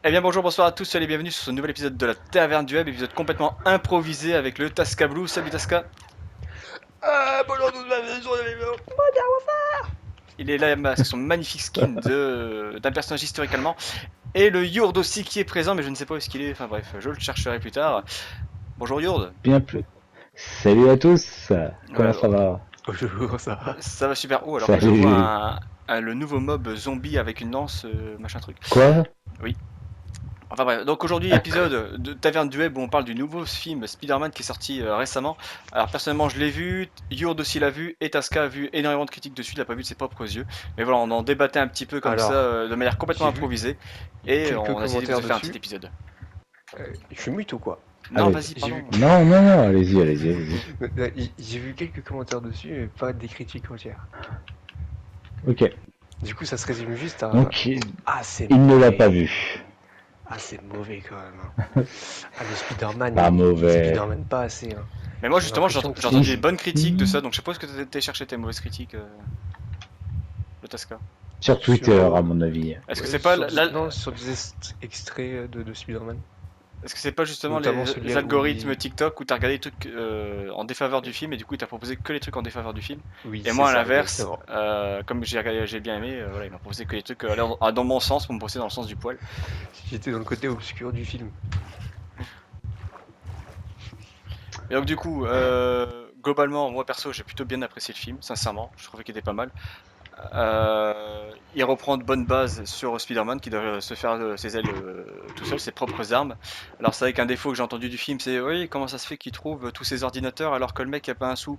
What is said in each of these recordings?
Eh bien bonjour, bonsoir à tous, soyez les bienvenus sur ce nouvel épisode de la Taverne du Web, épisode complètement improvisé avec le Tasca Blue. Salut Tasca, Ah, bonjour toute ma maison, il est là avec son magnifique skin d'un personnage historique allemand. Et le Yord aussi qui est présent, mais je ne sais pas où est-ce qu'il est, enfin bref, je le chercherai plus tard. Bonjour Yord. Bien plus. Salut à tous. Comment Ouais, ça va? bonjour, ça va? ça va super. Oh, alors là je vois Salut. le nouveau mob zombie avec une lance, machin truc. Quoi? Oui. Enfin bref, donc aujourd'hui épisode de Taverne du Web où on parle du nouveau film Spider-Man qui est sorti récemment. Alors personnellement je l'ai vu, Yord aussi l'a vu, et Tasca a vu énormément de critiques dessus, il l'a pas vu de ses propres yeux. Mais voilà, on en débattait un petit peu comme ça, Alors, de manière complètement j'ai vu improvisée, et quelques on a décidé de commentaires vous faire un petit dessus. épisode. Je suis mute ou quoi? Non, Allez. vas-y, J'ai vu, pardon. Non, non, non, allez-y, allez-y, allez-y. j'ai vu quelques commentaires dessus, mais pas des critiques entières. Ok. Du coup, ça se résume juste à Donc, ah, c'est il ne l'a pas mauvais. vu. Ah, c'est mauvais quand même, hein. Ah, le Spider-Man, Pas il mauvais. Spider-Man pas assez, hein. Mais moi J'ai justement l'impression j'ai qu'il. entendu des Si, bonnes critiques de si. ça, donc je suppose que t'as cherché tes mauvaises critiques, de Tasca. Sur Sur. Twitter, à mon avis. Est-ce que c'est pas Sur non, sur des extraits de Spider-Man. est-ce que c'est pas justement Notamment les celui où algorithmes il. TikTok où t'as regardé des trucs en défaveur du film et du coup il t'a proposé que les trucs en défaveur du film? Oui, Et c'est moi à ça, l'inverse, exactement. comme j'ai bien aimé, voilà, il m'a proposé que les trucs dans mon sens pour me pousser dans le sens du poil. J'étais dans le côté obscur du film. Et donc du coup, globalement, moi perso, j'ai plutôt bien apprécié le film, sincèrement, je trouvais qu'il était pas mal. Il reprend de bonnes bases sur Spider-Man qui doit se faire ses ailes tout seul, ses propres armes. Alors c'est vrai qu'un défaut que j'ai entendu du film, c'est oui, comment ça se fait qu'il trouve tous ces ordinateurs alors que le mec a pas un sou.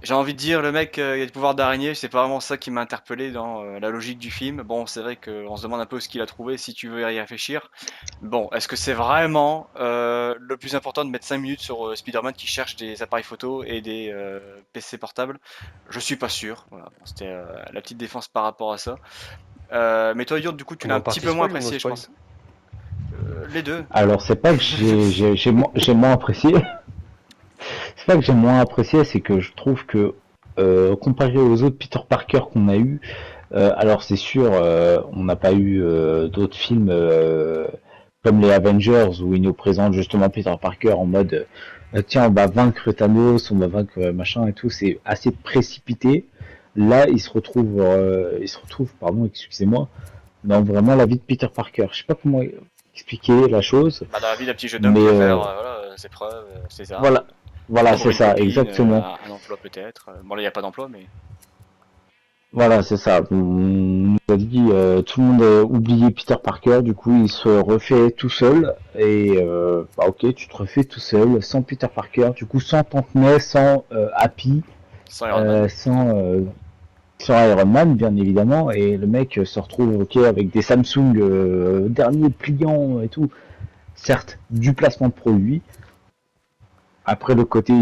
J'ai envie de dire, le mec, il a des pouvoirs d'araignée, c'est pas vraiment ça qui m'a interpellé dans la logique du film. Bon, c'est vrai qu'on se demande un peu ce qu'il a trouvé, si tu veux y réfléchir. Bon, est-ce que c'est vraiment le plus important de mettre 5 minutes sur Spider-Man qui cherche des appareils photo et des PC portables? Je suis pas sûr. Voilà, bon, c'était la petite défense par rapport à ça. Mais toi, Yurt, du coup, tu On l'as est un en petit partie peu moins spoil ou no apprécié, je spoil? pense. Les deux. Alors, c'est pas que j'ai moins apprécié. C'est pas que j'ai moins apprécié, c'est que je trouve que, comparé aux autres Peter Parker qu'on a eu, alors c'est sûr, on n'a pas eu d'autres films comme les Avengers où ils nous présentent justement Peter Parker en mode tiens, on va vaincre Thanos, on va vaincre machin et tout. C'est assez précipité. Là, il se retrouve, pardon, excusez-moi, dans vraiment la vie de Peter Parker. Je sais pas comment expliquer la chose, Bah, dans la vie d'un petit jeune homme mais qui veut faire voilà, ses preuves, ses armes, voilà, voilà, avoir c'est une ça, copine, exactement. un emploi peut-être. Bon, là, il n'y a pas d'emploi, mais. Voilà, c'est ça. On nous a dit tout le monde a oublié Peter Parker, du coup il se refait tout seul et bah ok, tu te refais tout seul, sans Peter Parker, du coup sans Tante May, sans Happy, Sans Iron Man. sans Iron Man bien évidemment, et le mec se retrouve ok avec des Samsung dernier pliant et tout. Certes, du placement de produit. Après le côté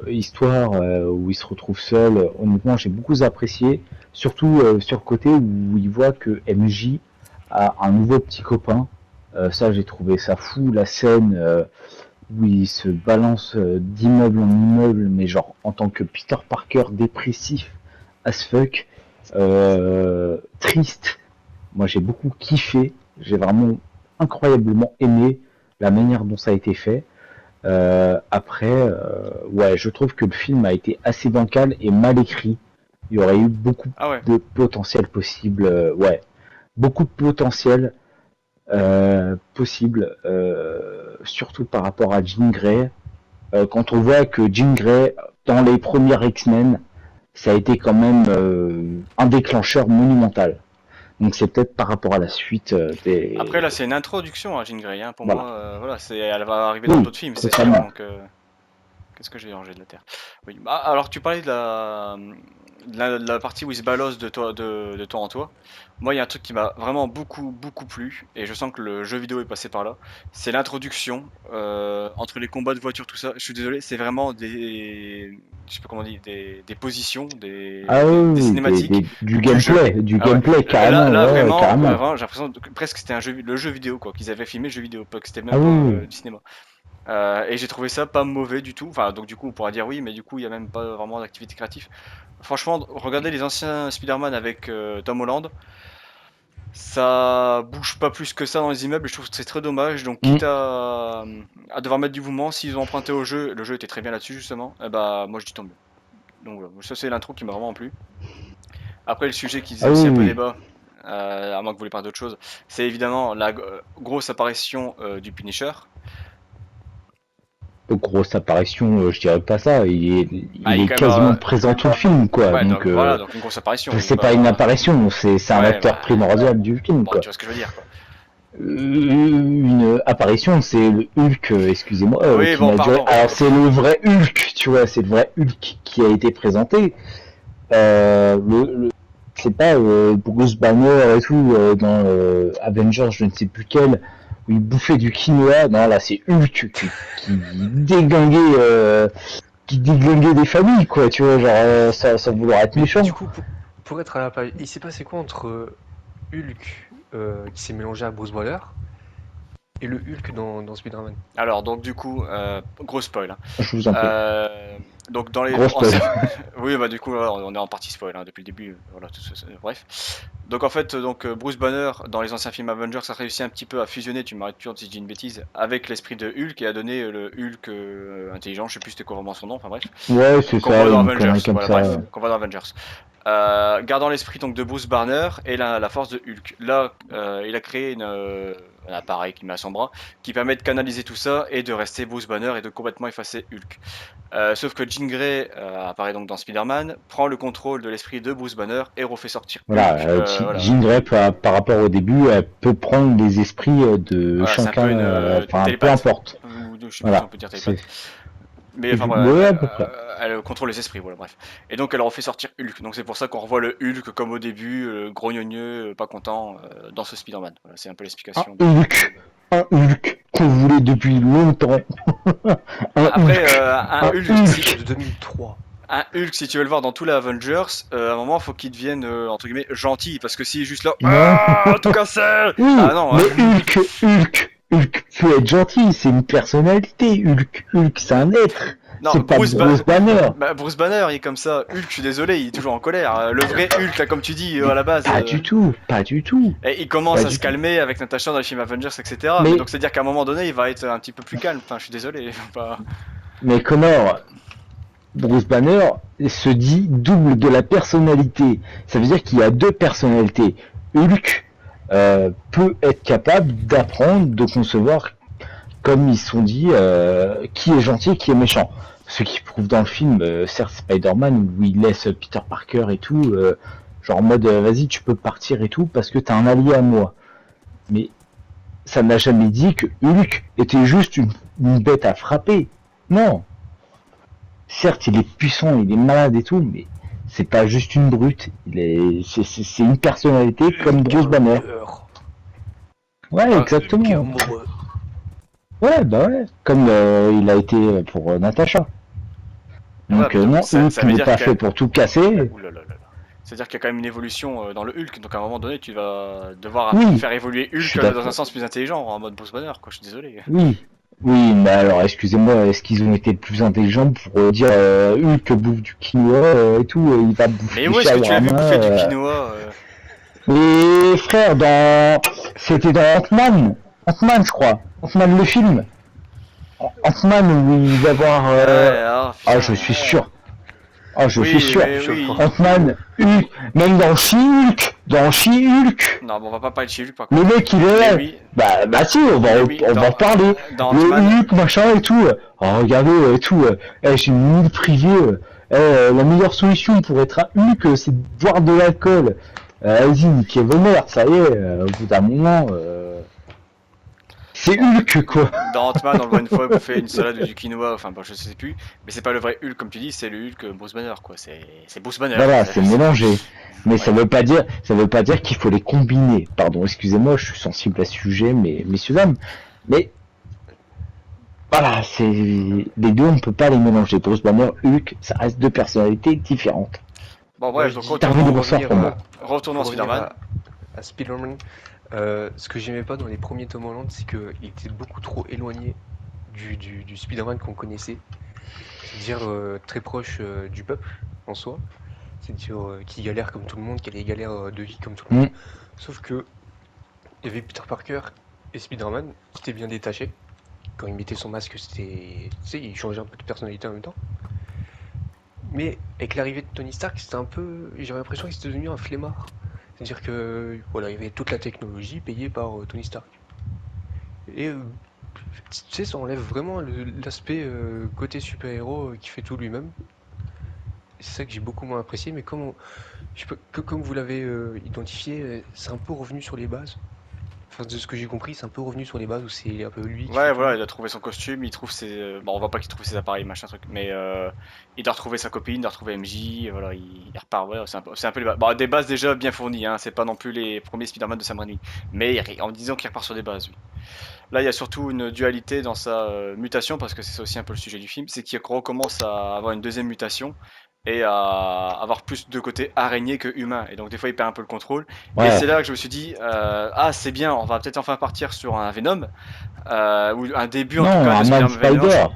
histoire où il se retrouve seul, honnêtement j'ai beaucoup apprécié, surtout sur le côté où il voit que MJ a un nouveau petit copain. Ça j'ai trouvé ça fou, la scène où il se balance d'immeuble en immeuble, mais genre en tant que Peter Parker dépressif as fuck, triste. Moi j'ai beaucoup kiffé, j'ai vraiment incroyablement aimé la manière dont ça a été fait. Après, ouais, je trouve que le film a été assez bancal et mal écrit. Il y aurait eu beaucoup Ah ouais. de potentiel possible, ouais, beaucoup de potentiel possible, surtout par rapport à Jean Grey. Quand on voit que Jean Grey, dans les premières X-Men, ça a été quand même un déclencheur monumental. Donc c'est peut-être par rapport à la suite Après, des... là, c'est une introduction à Jean Grey, hein. Pour Voilà. moi, voilà, elle va arriver dans Oui, d'autres films, c'est sûr. totalement. Donc, qu'est-ce que j'ai rangé de la terre? Oui. Bah, alors, tu parlais de la partie où il se balance de toi en toi. Moi, il y a un truc qui m'a vraiment beaucoup, beaucoup plu, et je sens que le jeu vidéo est passé par là. C'est l'introduction entre les combats de voiture, tout ça. Je suis désolé, c'est vraiment je sais pas comment on dit, des positions, Ah des oui, cinématiques du du jeu. du Ah ouais. gameplay Là, carrément, là ouais, ouais, vraiment, carrément. vraiment, j'ai l'impression que presque c'était le jeu vidéo, quoi, qu'ils avaient filmé le jeu vidéo, pas que c'était Ah même pas oui, oui. du cinéma. Et j'ai trouvé ça pas mauvais du tout. Enfin, donc du coup, on pourra dire oui, mais du coup, il y a même pas vraiment d'activité créative. Franchement, regardez les anciens Spider-Man avec Tom Holland. Ça bouge pas plus que ça dans les immeubles et je trouve que c'est très dommage. Donc Mm. quitte à devoir mettre du mouvement, s'ils ont emprunté au jeu, le jeu était très bien là-dessus justement, et bah moi je dis tant mieux. Donc voilà, ça c'est l'intro qui m'a vraiment plu. Après le sujet qui faisait Ah aussi oui, un peu oui. débat, à moins que vous voulez parler d'autre chose, c'est évidemment la grosse apparition du Punisher. Grosse apparition, je dirais pas ça. Bah Il il est est quand même... quasiment présent tout le film, quoi. Ouais, donc Donc, voilà, donc une grosse apparition, il est c'est pas une pas... apparition, c'est un Ouais, acteur bah... primordial du film, Bon, quoi. tu vois ce que je veux dire, quoi. Une apparition, c'est le Hulk, excusez-moi, Oui, qui bon, n'a duré. pardon. Alors, c'est le vrai Hulk, tu vois, c'est le vrai Hulk qui a été présenté. C'est pas Bruce Banner et tout dans Avengers, je ne sais plus quel, où il bouffait du quinoa. Non, là, c'est Hulk qui déglinguait, qui déglinguait des familles, quoi, tu vois, genre, sans vouloir être Mais méchant. du coup, pour être à la page, il s'est passé quoi entre Hulk qui s'est mélangé à Bruce Banner et le Hulk dans Spider-Man? Alors, donc du coup, gros spoil, hein. Je vous en prie. Donc dans les... Gros spoil. Oui, bah du coup, voilà, on est en partie spoil hein, depuis le début. Voilà, bref. Donc en fait, Bruce Banner, dans les anciens films Avengers, a réussi un petit peu à fusionner, tu m'arrêtes plus si je dis une bêtise, avec l'esprit de Hulk et a donné le Hulk intelligent, je sais plus c'était quoi vraiment son nom, enfin bref. Ouais, c'est Qu'on ça, voit dans une Avengers, connerie comme voilà, ça. bref, qu'on voit dans Avengers. Gardant l'esprit donc de Bruce Banner et la force de Hulk. Là, il a créé un appareil qu'il met à son bras qui permet de canaliser tout ça et de rester Bruce Banner et de complètement effacer Hulk. Sauf que Jean Grey apparaît donc dans Spider-Man, prend le contrôle de l'esprit de Bruce Banner et refait sortir Voilà, Hulk. Voilà, Jean Grey, par rapport au début, elle peut prendre les esprits de voilà c'est un peu chacun, une enfin, peu télépathe. importe. Ou je sais plus si on Voilà, peut dire c'est, télépathe. Mais enfin bref, ouais, à peu près. elle contrôle les esprits, voilà, bref. Et donc elle refait sortir Hulk. Donc c'est pour ça qu'on revoit le Hulk comme au début, grognonneux, pas content, dans ce Spider-Man. Voilà, c'est un peu l'explication Un Hulk qu'on voulait depuis longtemps. Un Après, Hulk, un un Hulk, si, De Hulk. 2003. un Hulk, si tu veux le voir dans tous les Avengers, à un moment, faut qu'il devienne, entre guillemets, gentil. Parce que s'il est juste là, Non. ah, tout cassé. Oui, Ah non, mais Hulk peut être gentil, c'est une personnalité. Hulk, c'est un être. non, C'est pas Bruce Banner. Bruce Banner, il est comme ça. Hulk, je suis désolé, il est toujours en colère. Le vrai Hulk, là, comme tu dis, Mais à la base, pas du tout, pas du tout, et il commence pas à se du tout. calmer avec Natasha dans les films Avengers, etc. Mais Mais, donc, c'est-à-dire qu'à un moment donné, il va être un petit peu plus calme. Enfin, je suis désolé. Pas... mais Connor, Bruce Banner se dit double de la personnalité. Ça veut dire qu'il y a deux personnalités. Hulk peut être capable d'apprendre, de concevoir, comme ils se sont dit, qui est gentil et qui est méchant. Ce qui prouve dans le film, certes Spider-Man, où il laisse Peter Parker et tout, genre en mode vas-y tu peux partir et tout, parce que t'as un allié à moi. Mais ça n'a jamais dit que Hulk était juste une bête à frapper. Non, certes, il est puissant, il est malade et tout, mais c'est pas juste une brute. C'est une personnalité comme Hulk a Bruce un Banner. cœur. Ouais, Ah, Hulk est exactement. amoureux. Ouais, bah ouais. Comme il a été pour Natasha. voilà, Donc mais donc, non, ça Hulk veut n'est dire pas que... fait pour tout casser. Ouh là là là là. C'est-à-dire qu'il y a quand même une évolution dans le Hulk, donc à un moment donné, tu vas devoir Oui, faire évoluer je Hulk suis dans un d'accord. sens plus intelligent, en mode Bruce Banner, quoi, je suis désolé. Oui. Oui, mais alors excusez-moi, est-ce qu'ils ont été plus intelligents pour dire Hulk bouffe du quinoa et tout, il va bouffer Mais des où est-ce que tu l'as vu shawarma bouffer du quinoa Et frère, c'était dans Ant-Man, je crois. Ant-Man le film. Ant-Man où il va voir. Ouais, ah Ah, putain. je suis sûr. Ah, je suis Oui, sûr. mais Je sais oui. pas. Ant-Man, Hulk, même dans She-Hulk, Non, bon, on va pas parler de chez Hulk par le contre. mec il est Mais là. oui, Bah si, mais oui, on va en parler. dans Le Ant-Man. Hulk machin et tout. Oh, regardez et tout. J'ai une île privée. La meilleure solution pour être un Hulk, c'est de boire de l'alcool. Vas-y, niquez vos mères, ça y est. Au bout d'un moment, c'est Bon, Hulk quoi. dans Ant-Man, on le voit une fois bouffer une salade ou du quinoa, enfin, bon, je sais plus. Mais c'est pas le vrai Hulk, comme tu dis, c'est le Hulk Bruce Banner, quoi. C'est Bruce Banner. Voilà, c'est mélangé. Mais Ouais. ça veut pas dire qu'il faut les combiner. Pardon, excusez-moi, je suis sensible à ce sujet, mais messieurs dames. Mais voilà, c'est les deux, on peut pas les mélanger. Bruce Banner, Hulk, ça reste deux personnalités différentes. Bon, Moi, bref, je donc dis, Terminé retournons, pour ça pour moi. retournons à pour revenir Spider-Man. à Spider-Man, ce que j'aimais pas dans les premiers Tom Holland, c'est qu'il était beaucoup trop éloigné du Spider-Man qu'on connaissait. C'est-à-dire très proche du peuple en soi. C'est-à-dire qui galère comme tout le monde, qui a les galères de vie comme tout le Mm. monde. Sauf que il y avait Peter Parker et Spider-Man qui étaient bien détachés. Quand il mettait son masque, c'était. Tu sais, il changeait un peu de personnalité en même temps. Mais avec l'arrivée de Tony Stark, c'était un peu. J'avais l'impression qu'il était devenu un flemmard. C'est-à-dire que voilà, il y avait toute la technologie payée par Tony Stark. Et tu sais, ça enlève vraiment l'aspect côté super-héros qui fait tout lui-même. C'est ça que j'ai beaucoup moins apprécié, mais comme vous l'avez identifié, c'est un peu revenu sur les bases. Enfin, de ce que j'ai compris, c'est un peu revenu sur les bases où c'est un peu lui qui fait Ouais, tout. voilà, il a trouvé son costume, il trouve ses. Bon, on voit pas qu'il trouve ses appareils, machin truc, mais il doit retrouver sa copine, il doit retrouver MJ, voilà, il repart, ouais, c'est un peu les bases. Bon, des bases déjà bien fournies, hein, c'est pas non plus les premiers Spider-Man de Sam Raimi, mais en disant qu'il repart sur des bases, oui. Là, il y a surtout une dualité dans sa mutation, parce que c'est aussi un peu le sujet du film, c'est qu'il recommence à avoir une deuxième mutation et à avoir plus de côté araignée que humain. Et donc, des fois, il perd un peu le contrôle. Et Ouais. c'est là que je me suis dit, ah, c'est bien, on va peut-être enfin partir sur un Venom, ou un début en tout Non, cas de un Man Spider-Man Venom, Spider.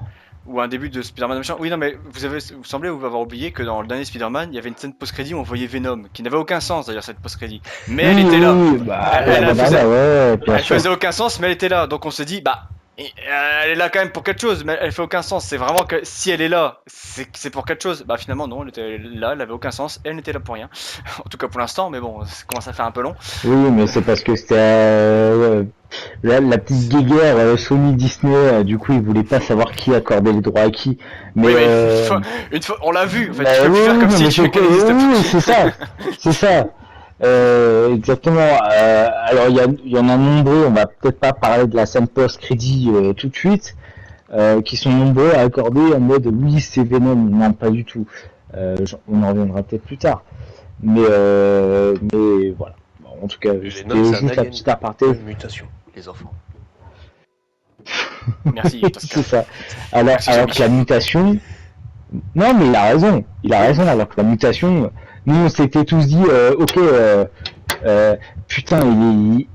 ou un début de Spider-Man méchant. Oui, non, mais vous semblez vous avoir oublié que dans le dernier Spider-Man, il y avait une scène post-crédit où on voyait Venom, qui n'avait aucun sens d'ailleurs, cette post-crédit. Mais elle Oui, était là. oui, bah, la Elle bandana, faisait, ouais, bien elle sûr. faisait aucun sens, mais elle était là. Donc on se dit, bah, elle est là quand même pour quelque chose, mais elle fait aucun sens. C'est vraiment que si elle est là, c'est pour quelque chose. Bah finalement non, elle était là, elle avait aucun sens, elle n'était là pour rien. En tout cas pour l'instant, mais bon, ça commence à faire un peu long. Oui, mais c'est parce que c'était la petite guéguerre Sony Disney. Du coup, ils voulaient pas savoir qui accordait les droits à qui. Mais Oui, mais une fois, on l'a vu. En fait, bah, tu peux oui, plus faire oui, comme non, si mais tu c'était, qu'elle n'existe oui, oui, pas. c'est ça, c'est ça. Exactement. Alors, il y en a nombreux. On va peut-être pas parler de la scène post-crédit tout de suite. Qui sont nombreux à accorder en mode oui, c'est Venom. Non, pas du tout. On en reviendra peut-être plus tard. Mais voilà. Bon, en tout cas, Venom, c'était c'est un juste la alien, petite aparté. pas une mutation, les enfants. Merci Tosca. C'est ça. Alors, Merci alors Jamie. que la mutation, non, mais il a raison. Il a raison. Alors que la mutation, nous, on s'était tous dit, ok, putain,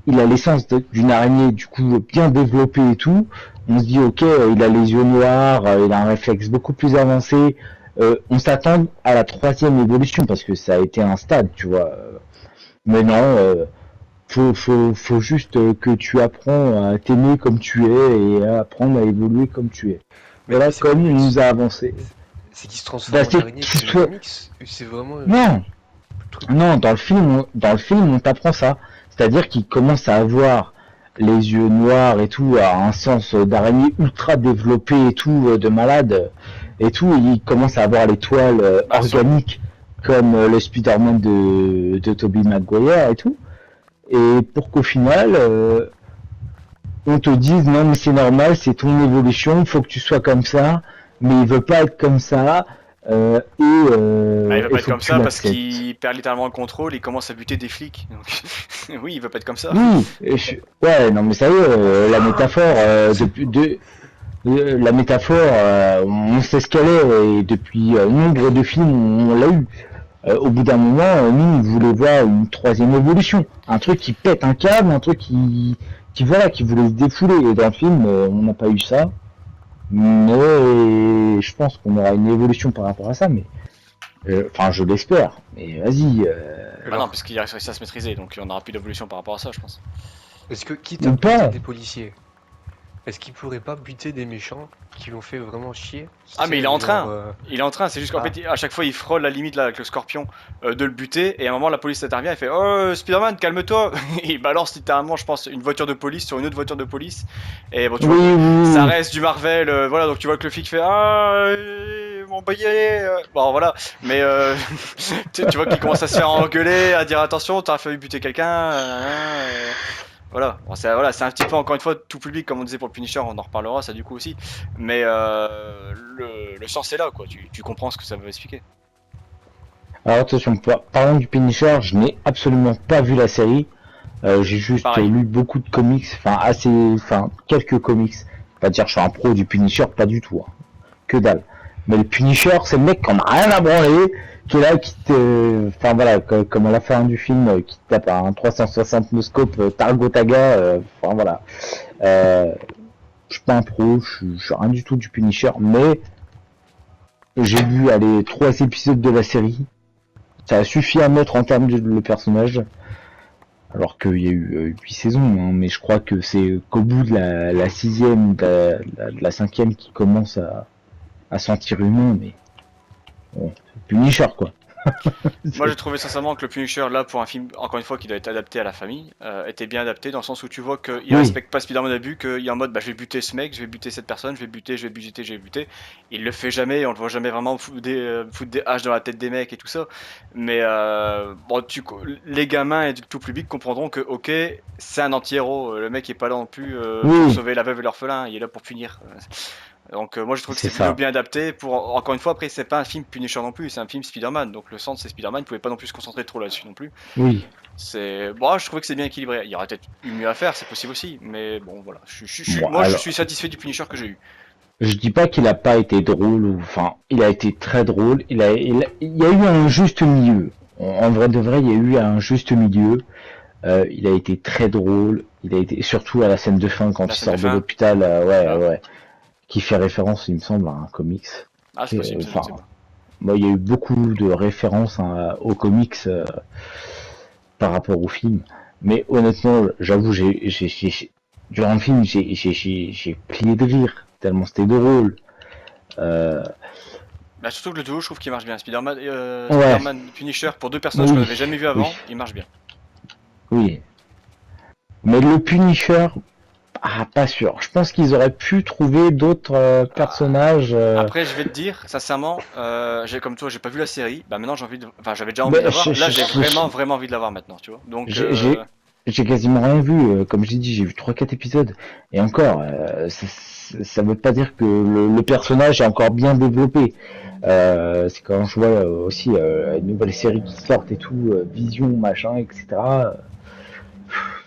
il a l'essence d'une araignée, du coup, bien développée et tout. On se dit, ok, il a les yeux noirs, il a un réflexe beaucoup plus avancé. On s'attend à la troisième évolution parce que ça a été un stade, tu vois. Mais non, faut juste que tu apprends à t'aimer comme tu es et à apprendre à évoluer comme tu es. Mais Voilà c'est pas le comme il but, nous a avancé. c'est qu'il se transforme Bah, en c'est araignée qu'il comme les soit... comics. C'est vraiment le Non, truc. non, dans le film, on t'apprend ça. C'est-à-dire qu'il commence à avoir les yeux noirs et tout, à un sens d'araignée ultra développé et tout, de malade et tout. Et il commence à avoir les toiles Bah, organiques comme le Spider-Man de Tobey Maguire et tout. Et pour qu'au final, on te dise non mais c'est normal, c'est ton évolution, il faut que tu sois comme ça, mais il veut pas être comme ça, bah, il veut et pas être faut que comme tu ça parce l'acceptes. qu'il perd littéralement le contrôle, il commence à buter des flics. Donc, oui, il veut pas être comme ça. Oui, ouais, non mais ça y est, la métaphore, la métaphore, on sait ce qu'elle est, et depuis nombre de films, on l'a eu. Au bout d'un moment, nous, on voulait voir une troisième évolution, un truc qui pète un câble, un truc qui voilà, qui voulait se défouler. Et dans le film, on n'a pas eu ça. Mais je pense qu'on aura une évolution par rapport à ça, mais enfin je l'espère. Mais vas-y, Bah non, Alors, parce qu'il a réussi à se maîtriser, donc on aura plus d'évolution par rapport à ça, je pense. est-ce que quitte à ou buter pas. des policiers, est-ce qu'il pourrait pas buter des méchants qui l'ont fait vraiment chier? Ah, mais il est C'est en genre, train. Il est en train, c'est juste qu'en ah, fait, à chaque fois, il frôle la limite là avec le scorpion de le buter, et à un moment, la police intervient et fait oh, Spider-Man, calme-toi. Et il balance littéralement, je pense, une voiture de police sur une autre voiture de police. Et bon, tu Oui, vois, ça oui, reste du Marvel, voilà, donc tu vois que le flic fait ah, mon baillet. Bon, voilà, mais tu vois qu'il commence à se faire engueuler, à dire attention, t'as failli buter quelqu'un. Voilà, bon, voilà, c'est un petit peu encore une fois tout public comme on disait pour le Punisher, on en reparlera ça du coup aussi. Mais le sens est là quoi, tu comprends ce que ça veut expliquer. alors attention, parlant du Punisher, je n'ai absolument pas vu la série. J'ai juste Pareil. lu beaucoup de comics, enfin quelques comics. Pas dire que je suis un pro du Punisher, pas du tout. Hein. Que dalle. Mais le Punisher, c'est le mec qui en a rien à branler, qui est là, enfin voilà, comme à la fin du film, qui te tape un 360 no scope Targo Taga, enfin voilà. Euh, je suis pas un pro, je suis rien du tout du Punisher, mais j'ai vu aller 3 épisodes de la série. Ça a suffi à mettre en termes de le personnage. Alors qu'il y a eu 8 saisons, hein, mais je crois que c'est qu'au bout de la sixième, de la cinquième qui commence à sentir humain, mais bon, c'est Punisher quoi. Moi, j'ai trouvé sincèrement que le Punisher, là, pour un film, encore une fois, qui doit être adapté à la famille, était bien adapté dans le sens où tu vois qu'il Oui, respecte pas Spider-Man au début, qu'il est en mode bah, je vais buter ce mec, je vais buter cette personne, je vais buter, je vais buter. Il le fait jamais, on le voit jamais vraiment foutre des haches dans la tête des mecs et tout ça. Mais bon, les gamins et tout public comprendront que, ok, c'est un anti-héros. Le mec est pas là non plus pour oui, sauver la veuve et l'orphelin, il est là pour punir. Donc moi je trouve que c'est c'est plutôt ça. bien adapté pour encore une fois après c'est pas un film Punisher non plus, c'est un film Spider-Man donc le centre c'est Spider-Man, il pouvait pas non plus se concentrer trop là-dessus non plus. Oui. C'est bon, je trouvais que c'est bien équilibré. Il y aurait peut-être eu mieux à faire, c'est possible aussi, mais bon voilà, Bon, moi je alors, suis satisfait du Punisher que j'ai eu. je dis pas qu'il a pas été drôle, ou, enfin, il a été très drôle. Il y a eu un juste milieu. En vrai de vrai, il y a eu un juste milieu. Il a été très drôle. Il a été surtout à la scène de fin quand La il scène de sort de fin, l'hôpital. voilà. Ouais, qui fait référence, il me semble, à un comics. Ah c'est possible, je ne Enfin, sais pas. moi, il y a eu beaucoup de références hein, aux comics par rapport au film. Mais honnêtement, j'avoue, durant le film, j'ai plié de rire tellement c'était drôle. Euh, Bah, surtout que le duo je trouve qu'il marche bien. ouais, Spider-Man Punisher pour deux personnages qu'on oui, n'avait jamais vu oui, avant, il marche bien. oui. Mais le Punisher, ah, pas sûr. Je pense qu'ils auraient pu trouver d'autres Ah, personnages. après, je vais te dire, sincèrement, j'ai comme toi, j'ai pas vu la série. Bah maintenant, enfin, j'avais déjà envie de Ben, la voir. Là, j'ai vraiment, vraiment envie de la voir maintenant, tu vois. Donc, j'ai j'ai- j'ai quasiment rien vu. Comme j'ai dit, j'ai vu 3 4 épisodes. Et encore, ça veut pas dire que le personnage est encore bien développé. C'est quand je vois aussi une nouvelle série qui sortent et tout, Vision, machin, etc.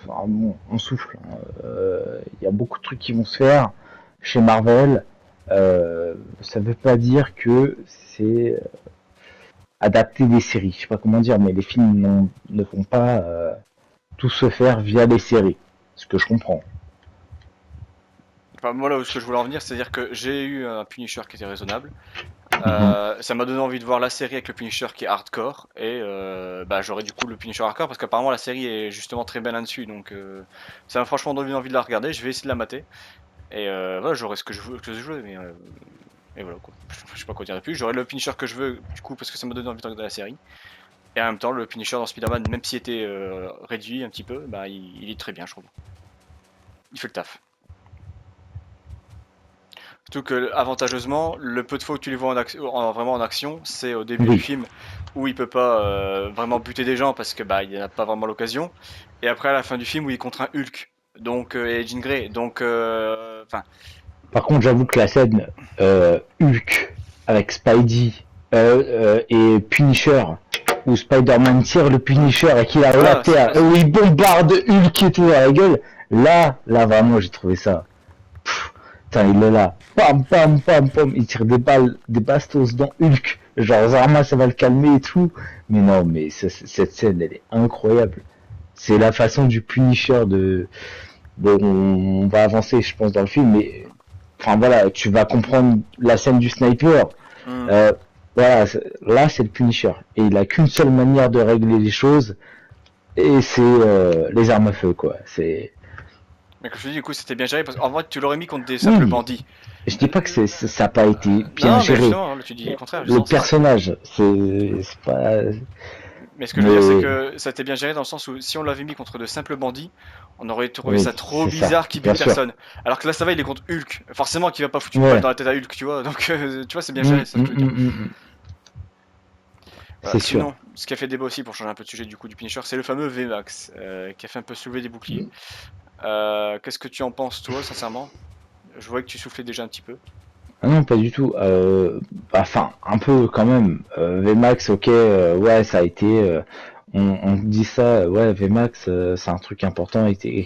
Enfin, bon, on souffle. Hein. Il y a beaucoup de trucs qui vont se faire chez Marvel. Ça veut pas dire que c'est adapter des séries. Je sais pas comment dire, mais les films ne vont pas tout se faire via les séries. Ce que je comprends. enfin, moi, là où ce que je voulais en venir, c'est-à-dire que j'ai eu un Punisher qui était raisonnable. Mhm. Ça m'a donné envie de voir la série avec le Punisher qui est hardcore. Et bah, j'aurais du coup le Punisher hardcore parce qu'apparemment la série est justement très belle là-dessus. Donc, ça m'a franchement donné envie de la regarder. Je vais essayer de la mater. Et voilà, j'aurai ce que je veux. Mais, et voilà quoi. Je sais pas quoi dire de plus. J'aurai le Punisher que je veux du coup parce que ça m'a donné envie de regarder la série. Et en même temps, le Punisher dans Spider-Man, même s'il était réduit un petit peu, bah, il est très bien, je trouve. Il fait le taf. Surtout que, avantageusement, le peu de fois où tu les vois vraiment en action, c'est au début du Oui. film où il peut pas vraiment buter des gens parce que bah il n'a pas vraiment l'occasion. Et après à la fin du film où il est contre un Hulk, donc et Jean Grey, donc enfin Par contre, j'avoue que la scène Hulk avec Spidey et Punisher, où Spider-Man tire le Punisher et qu'il arrive à voilà, terre, et où il bombarde Hulk et tout à la gueule, là vraiment, j'ai trouvé ça. Putain, il est là, pam pam pam pam, il tire des balles, des bastos dans Hulk. Genre Zarma, ça va le calmer et tout. Mais non, mais cette scène, elle est incroyable. C'est la façon du Punisher de. Bon, on va avancer, je pense, dans le film, mais enfin voilà, tu vas comprendre la scène du sniper. hmm. Euh, voilà, là c'est le Punisher et il a qu'une seule manière de régler les choses et c'est les armes à feu quoi. C'est Mais comme je te dis, du coup c'était bien géré parce qu'en vrai tu l'aurais mis contre des simples oui, bandits. je dis pas que ça a pas été bien Non, mais géré. justement, là, tu dis le contraire, Le justement, personnage, c'est pas. mais ce que je veux dire, c'est Mais que ça a été bien géré dans le sens où si on l'avait mis contre de simples bandits, on aurait trouvé oui, ça trop c'est ça, bizarre qu'il bien bute sûr. personne. Alors que là, ça va, il est contre Hulk. Forcément qu'il va pas foutre une balle Ouais. dans la tête à Hulk, tu vois. Donc, tu vois, c'est bien géré, c'est ça que je veux dire. Voilà. C'est sûr. Sinon, ce qui a fait débat aussi, pour changer un peu de sujet du coup du Punisher, c'est le fameux VMAX, qui a fait un peu soulever des boucliers. Qu'est-ce que tu en penses, toi, sincèrement? Je vois que tu soufflais déjà un petit peu. Ah non, pas du tout. Enfin, un peu quand même. VMAX, ok, ouais, ça a été. On dit ça, ouais, VMAX, c'est un truc important, etc.,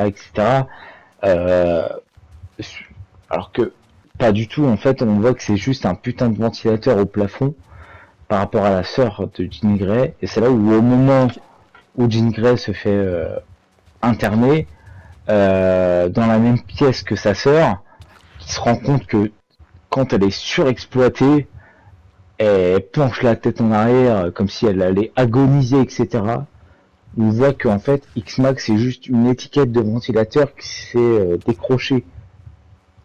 etc. Euh, alors que pas du tout. En fait, on voit que c'est juste un putain de ventilateur au plafond par rapport à la sœur de Jean Grey. Et c'est là où, au moment Ok. où Jean Grey se fait interner dans la même pièce que sa sœur, qui se rend compte que quand elle est surexploitée, elle penche la tête en arrière comme si elle allait agoniser, etc. où on voit qu'en fait X-Max c'est juste une étiquette de ventilateur qui s'est décrochée.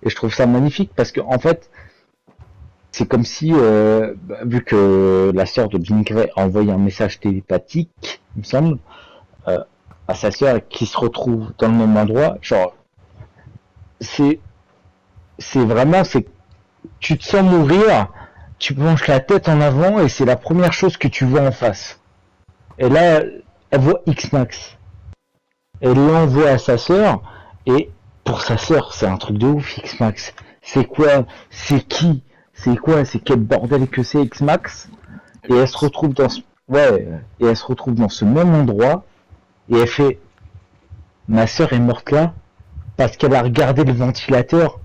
Et je trouve ça magnifique parce que en fait c'est comme si, vu que la sœur de Jean Grey a envoyé un message télépathique, il me semble, à sa sœur qui se retrouve dans le même endroit, genre c'est vraiment c'est tu te sens mourir, tu penches la tête en avant et c'est la première chose que tu vois en face. Et là, elle voit X-Max. Elle l'envoie à sa sœur et pour sa sœur, c'est un truc de ouf X-Max. C'est quoi? C'est qui? C'est quoi? C'est quel bordel que c'est X-Max? Et elle se retrouve dans ce et elle se retrouve dans ce même endroit et elle fait ma sœur est morte là parce qu'elle a regardé le ventilateur.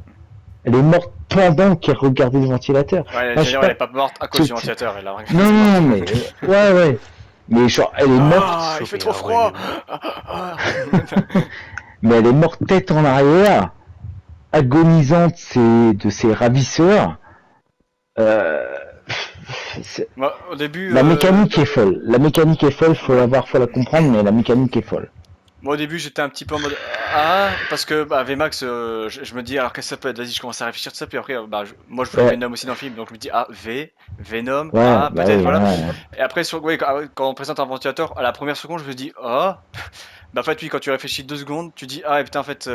Elle est morte pendant qu'elle regardait le ventilateur. Ouais, Moi, elle est pas morte à cause du ventilateur, elle a Non, mais ouais. Mais genre, elle est morte. Ah, il fait trop froid. Mais elle est morte tête en arrière, agonisante de ses ravisseurs. Moi, au début, La mécanique est folle. La mécanique est folle, faut la comprendre, mais la mécanique est folle. Moi au début j'étais un petit peu en mode parce que VMAX je me dis alors qu'est-ce que ça peut être, vas-y je commence à réfléchir de ça puis après moi je voulais Venom aussi dans le film donc je me dis Venom peut-être voilà. Et après quand on présente un ventilateur à la première seconde je me dis en fait oui quand tu réfléchis 2 secondes tu dis et putain en fait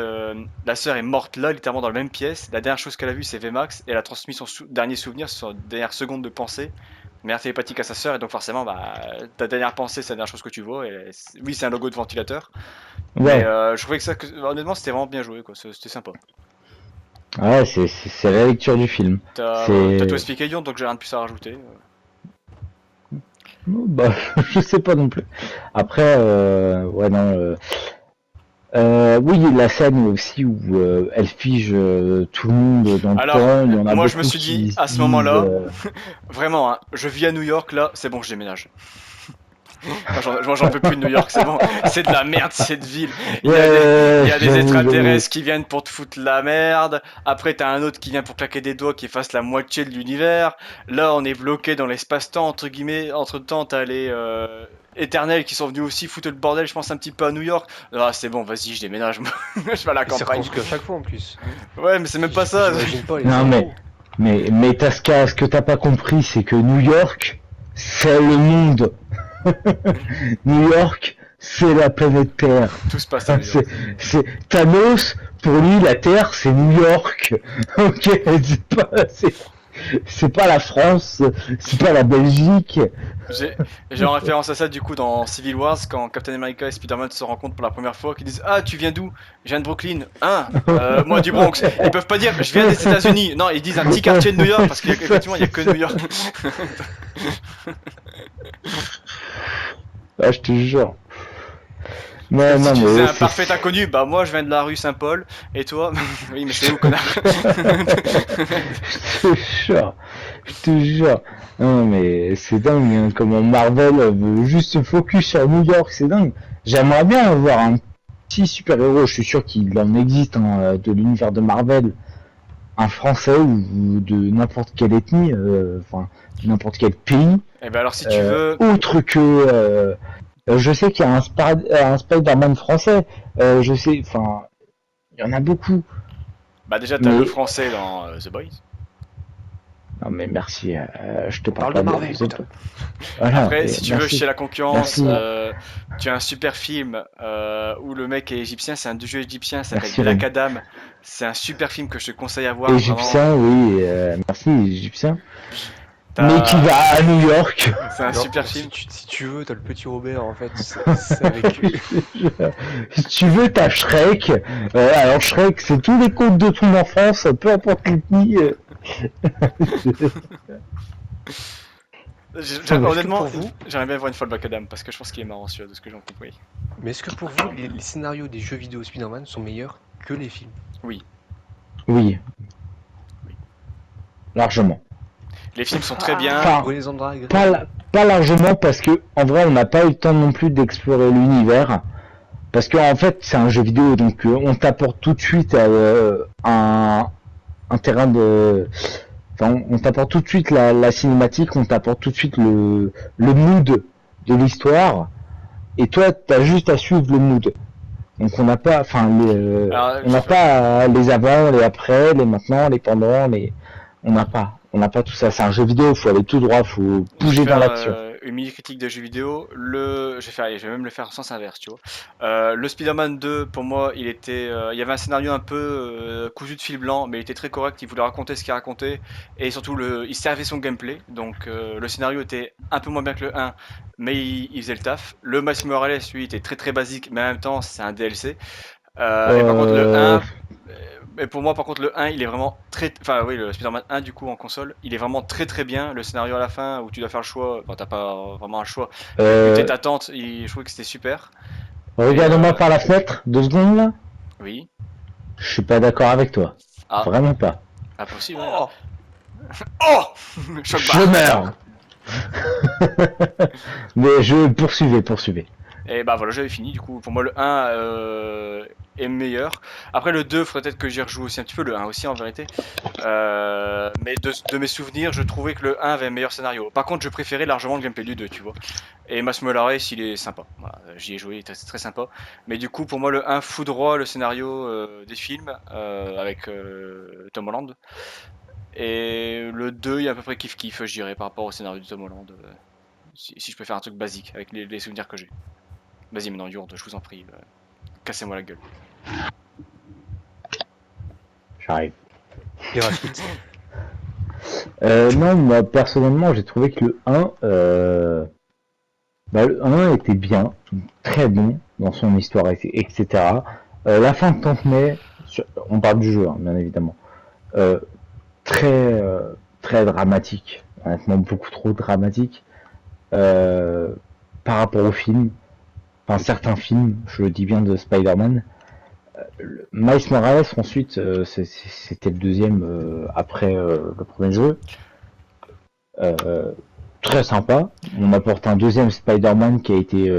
la sœur est morte là littéralement dans la même pièce, la dernière chose qu'elle a vue c'est VMAX et elle a transmis son dernier souvenir sur dernière seconde de pensée. Mère télépathique à sa sœur et donc forcément ta dernière pensée c'est la dernière chose que tu vois et oui c'est un logo de ventilateur mais je trouvais que honnêtement c'était vraiment bien joué quoi, c'était sympa. Ouais c'est la lecture du film. T'as tout expliqué Dion donc j'ai rien de plus à rajouter. Bah je sais pas non plus. Après oui, la scène aussi où elle fige tout le monde dans le temps. Il y en a moi je me suis dit à ce moment-là, vraiment, je vis à New York là, c'est bon, je déménage. Moi j'en peux plus de New York, c'est bon, c'est de la merde cette ville. Il y a des extraterrestres qui viennent pour te foutre la merde. Après t'as un autre qui vient pour claquer des doigts qui efface la moitié de l'univers. Là on est bloqué dans l'espace-temps entre guillemets. Entre temps t'as les éternels qui sont venus aussi foutre le bordel, je pense un petit peu à New York. Ah c'est bon, vas-y, je déménage, je vais à la campagne. C'est à chaque fois en plus. Ouais, mais c'est même pas ça. Non mais ce que t'as pas compris, c'est que New York, c'est le monde. New York, c'est la planète Terre. Tout se passe à New York. C'est Thanos, pour lui, la Terre, c'est New York. Ok, c'est pas la France, c'est pas la Belgique. J'ai en référence à ça du coup dans Civil Wars quand Captain America et Spider-Man se rencontrent pour la première fois, qui disent tu viens d'où? Je viens de Brooklyn. Moi du Bronx. Ils peuvent pas dire je viens des États-Unis. Non, ils disent un petit quartier de New York parce qu'effectivement il y a que New York. Je te jure. Si tu disais un parfait inconnu, moi je viens de la rue Saint-Paul, et toi? Oui mais c'est où connard? Je te jure. Non mais c'est dingue hein, comment Marvel veut juste se focus sur New York, c'est dingue. J'aimerais bien avoir un petit super-héros, je suis sûr qu'il en existe de l'univers de Marvel, un français ou de n'importe quelle ethnie, enfin n'importe quel pays. Et alors si tu veux... Autre que... je sais qu'il y a un Spider-Man français, je sais, enfin, il y en a beaucoup. Déjà t'as le français dans The Boys. Non mais merci, je te parle de Marvel. Voilà, après, si tu veux chez la concurrence, tu as un super film où le mec est égyptien, c'est un jeu égyptien, ça s'appelle Black Adam. C'est un super film que je te conseille à voir. Égyptien, vraiment. Oui, merci égyptien. Mais qui va à New York. C'est un super film. Si tu veux, t'as le petit Robert en fait. C'est avec lui. Si tu veux, t'as Shrek. Alors Shrek, c'est tous les contes de ton enfance, peu importe l'ethnie. Honnêtement, j'aimerais bien voir une fois le Black Adam parce que je pense qu'il est marrant celui-là de ce que j'en compris. Mais est-ce que pour vous, les scénarios des jeux vidéo Spider-Man sont meilleurs que les films? Oui. Largement. Les films sont très bien. Pas largement parce que en vrai on n'a pas eu le temps non plus d'explorer l'univers. Parce que en fait c'est un jeu vidéo donc on t'apporte tout de suite un terrain de... Enfin, on t'apporte tout de suite la cinématique, on t'apporte tout de suite le mood de l'histoire. et toi, t'as juste à suivre le mood. Donc on n'a pas, enfin, Alors, on n'a pas les avant, les après, les maintenant, les pendant, on n'a pas tout ça. C'est un jeu vidéo, faut aller tout droit, faut je vais bouger dans faire l'action. une mini critique de jeux vidéo. Je vais même le faire en sens inverse, tu vois. Le Spider-Man 2, pour moi, il y avait un scénario un peu cousu de fil blanc, mais il était très correct. Il voulait raconter ce qu'il racontait et surtout il servait son gameplay. Donc le scénario était un peu moins bien que le 1, mais il faisait le taf. Le Miles Morales, lui, était très très basique, mais en même temps, c'est un DLC. Et par contre, le Euh, 1, mais pour moi, par contre, le 1, il est vraiment très. Enfin, oui, le Spider-Man 1, du coup, en console, il est vraiment très très bien. Le scénario à la fin où tu dois faire le choix, enfin, t'as pas vraiment un choix, mais buter euh, ta tante, je trouve que c'était super. Et Regarde-moi par la fenêtre, 2 secondes là. oui. Je suis pas d'accord avec toi. Ah, Vraiment pas. pas possible. Hein. Oh! Oh Choc Je barre. meurs. Mais je poursuivais. Et bah voilà, j'avais fini. Du coup, pour moi, le 1 est meilleur. Après, le 2, faudrait peut-être que j'y rejoue aussi un petit peu. Le 1 aussi, en vérité. Mais de mes souvenirs, je trouvais que le 1 avait un meilleur scénario. Par contre, je préférais largement le gameplay du 2, tu vois. Et Miles Morales, il est sympa. Voilà, j'y ai joué, il était très sympa. Mais du coup, pour moi, le 1 foudroie le scénario des films avec Tom Holland. Et le 2, il est à peu près kiff-kiff, je dirais, par rapport au scénario de Tom Holland. Si je peux faire un truc basique avec les souvenirs que j'ai. Vas-y, maintenant, Yourde, je vous en prie. Cassez-moi la gueule. J'arrive. Héraclite. Non, moi personnellement, j'ai trouvé que le 1, le 1 était bien, très bon dans son histoire, etc. La fin de Tante May, on parle du jeu, hein, bien évidemment, euh, très très dramatique, honnêtement beaucoup trop dramatique euh, par rapport au film, enfin certains films, je le dis bien de Spider-Man. Miles Morales ensuite, c'était le deuxième après le premier jeu. Euh, Très sympa. On apporte un deuxième Spider-Man qui a été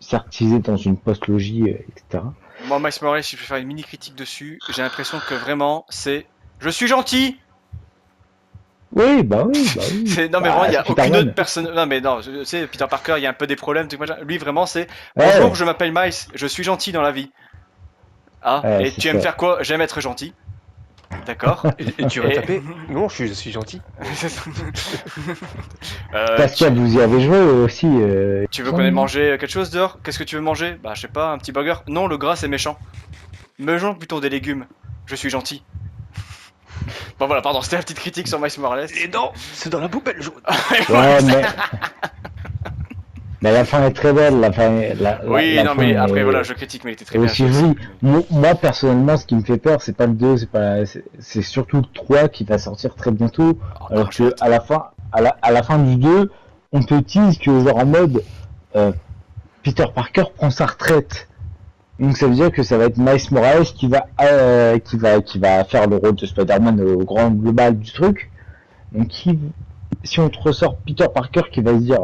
certisé dans une post-logie, etc. Moi, Miles Morales, si je peux faire une mini critique dessus, j'ai l'impression que vraiment, c'est. Je suis gentil. Oui, bah oui, bah oui. Non, mais vraiment, il Bah, n'y c'est a aucune autre Peter-Man. personne. Non, mais non, tu sais, Peter Parker, il y a un peu des problèmes, truc machin. Lui, vraiment, c'est. Bonjour, Ouais, je m'appelle Miles, je suis gentil dans la vie. Ah, ouais, et c'est tu aimes ça. faire quoi? J'aime être gentil. D'accord. Et tu vas Et. taper? Non, je suis gentil. Euh, Pascal, tu... vous y avez joué aussi, tu il me veux qu'on ait semble, non. mangé quelque chose dehors? Qu'est-ce que tu veux manger? Bah, je sais pas, un petit burger? Non, le gras, c'est méchant. Mangeons plutôt des légumes. Je suis gentil. Bon, voilà, pardon, c'était la petite critique sur Miles Morales. Les dents, c'est dans la poubelle jaune. Ouais, mais la fin est très belle. Oui, La non, fin mais après, voilà, est, je critique, mais il était est très bien aussi fait aussi. jolie. Moi, personnellement, ce qui me fait peur, c'est pas le 2, c'est surtout le 3 qui va sortir très bientôt. Encore, Alors j'ai que hâte. à la fin, à la fin du 2, on te tease que genre en mode euh, Peter Parker prend sa retraite. Donc ça veut dire que ça va être Miles Morales qui va faire le rôle de Spider-Man au grand global du truc. Donc si on te ressort Peter Parker qui va se dire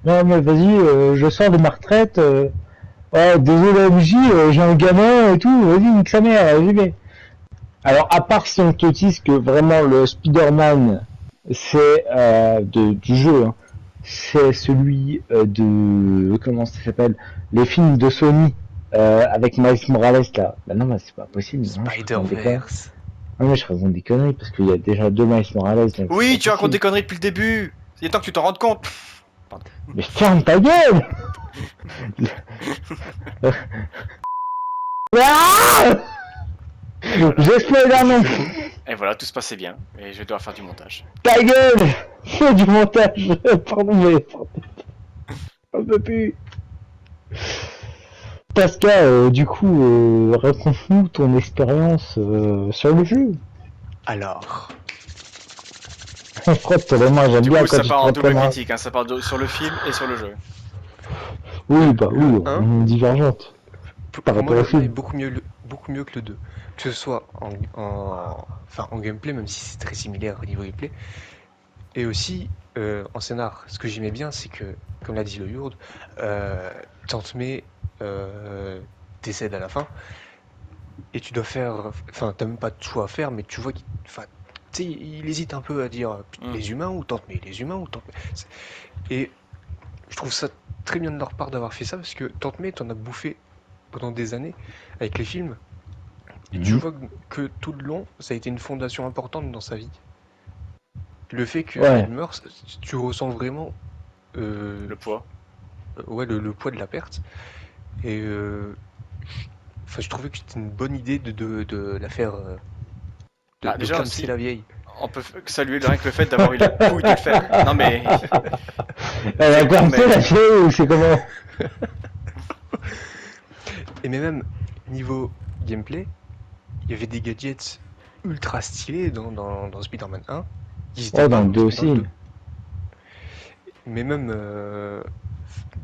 non mais vas-y, je sors de ma retraite, oh, désolé MJ, j'ai un gamin et tout, vas-y nique sa mère, j'y vais. Alors à part si on te dise que vraiment le Spider-Man c'est du jeu, hein, c'est celui de comment ça s'appelle, les films de Sony avec Miles Morales là. Bah non, bah, c'est pas possible, non, je raconte des conneries. Spider-Verse. Non mais je raconte des conneries parce qu'il y a déjà 2 Miles Morales donc c'est Oui, pas tu racontes possible. des conneries depuis le début. Il est temps que tu t'en rendes compte. Pardon. Mais ferme ta gueule. Ah, Et voilà. j'ai Spider-Man. Et voilà, tout se passait bien. Et je vais devoir faire du montage. Ta gueule. Fais du montage. Pardon mais on peut plus. Pascal, du coup, raconte-nous ton expérience sur le jeu. Alors, Frotte les mains, j'aime Du bien coup, quand ça tu te part en frottes les double mains. critique. Hein. Ça part sur le film et sur le jeu. Oui, bah le oui, 1, on est divergente par pour moi, rapport au le 1 est film. beaucoup mieux que le 2. Que ce soit enfin, en gameplay, même si c'est très similaire au niveau gameplay. Et aussi, en scénar, ce que j'aimais bien, c'est que, comme l'a dit le Yurde, Tante May décède à la fin, et tu dois faire... Enfin, t'as même pas de choix à faire, mais tu vois qu'il... Enfin, tu sais, il hésite un peu à dire Mm. les humains ou Tante May, les humains ou Tante May. Et je trouve ça très bien de leur part d'avoir fait ça parce que Tante May t'en a bouffé pendant des années avec les films et tu Mhm. vois que tout le long ça a été une fondation importante dans sa vie. Le fait qu'elle Ouais, meure, tu ressens vraiment euh, Le poids. ouais, le poids de la perte et enfin, je trouvais que c'était une bonne idée de la faire Bah de déjà clamser aussi, la vieille. on peut saluer rien que le fait d'avoir eu la couille de le faire. Non mais elle a c'est con commencé mais la vieille ou c'est comment? Et mais même niveau gameplay, il y avait des gadgets ultra stylés dans Spider-Man 1. Ils n'étaient Oh, dans pas le 2 dans le aussi. 2. Mais même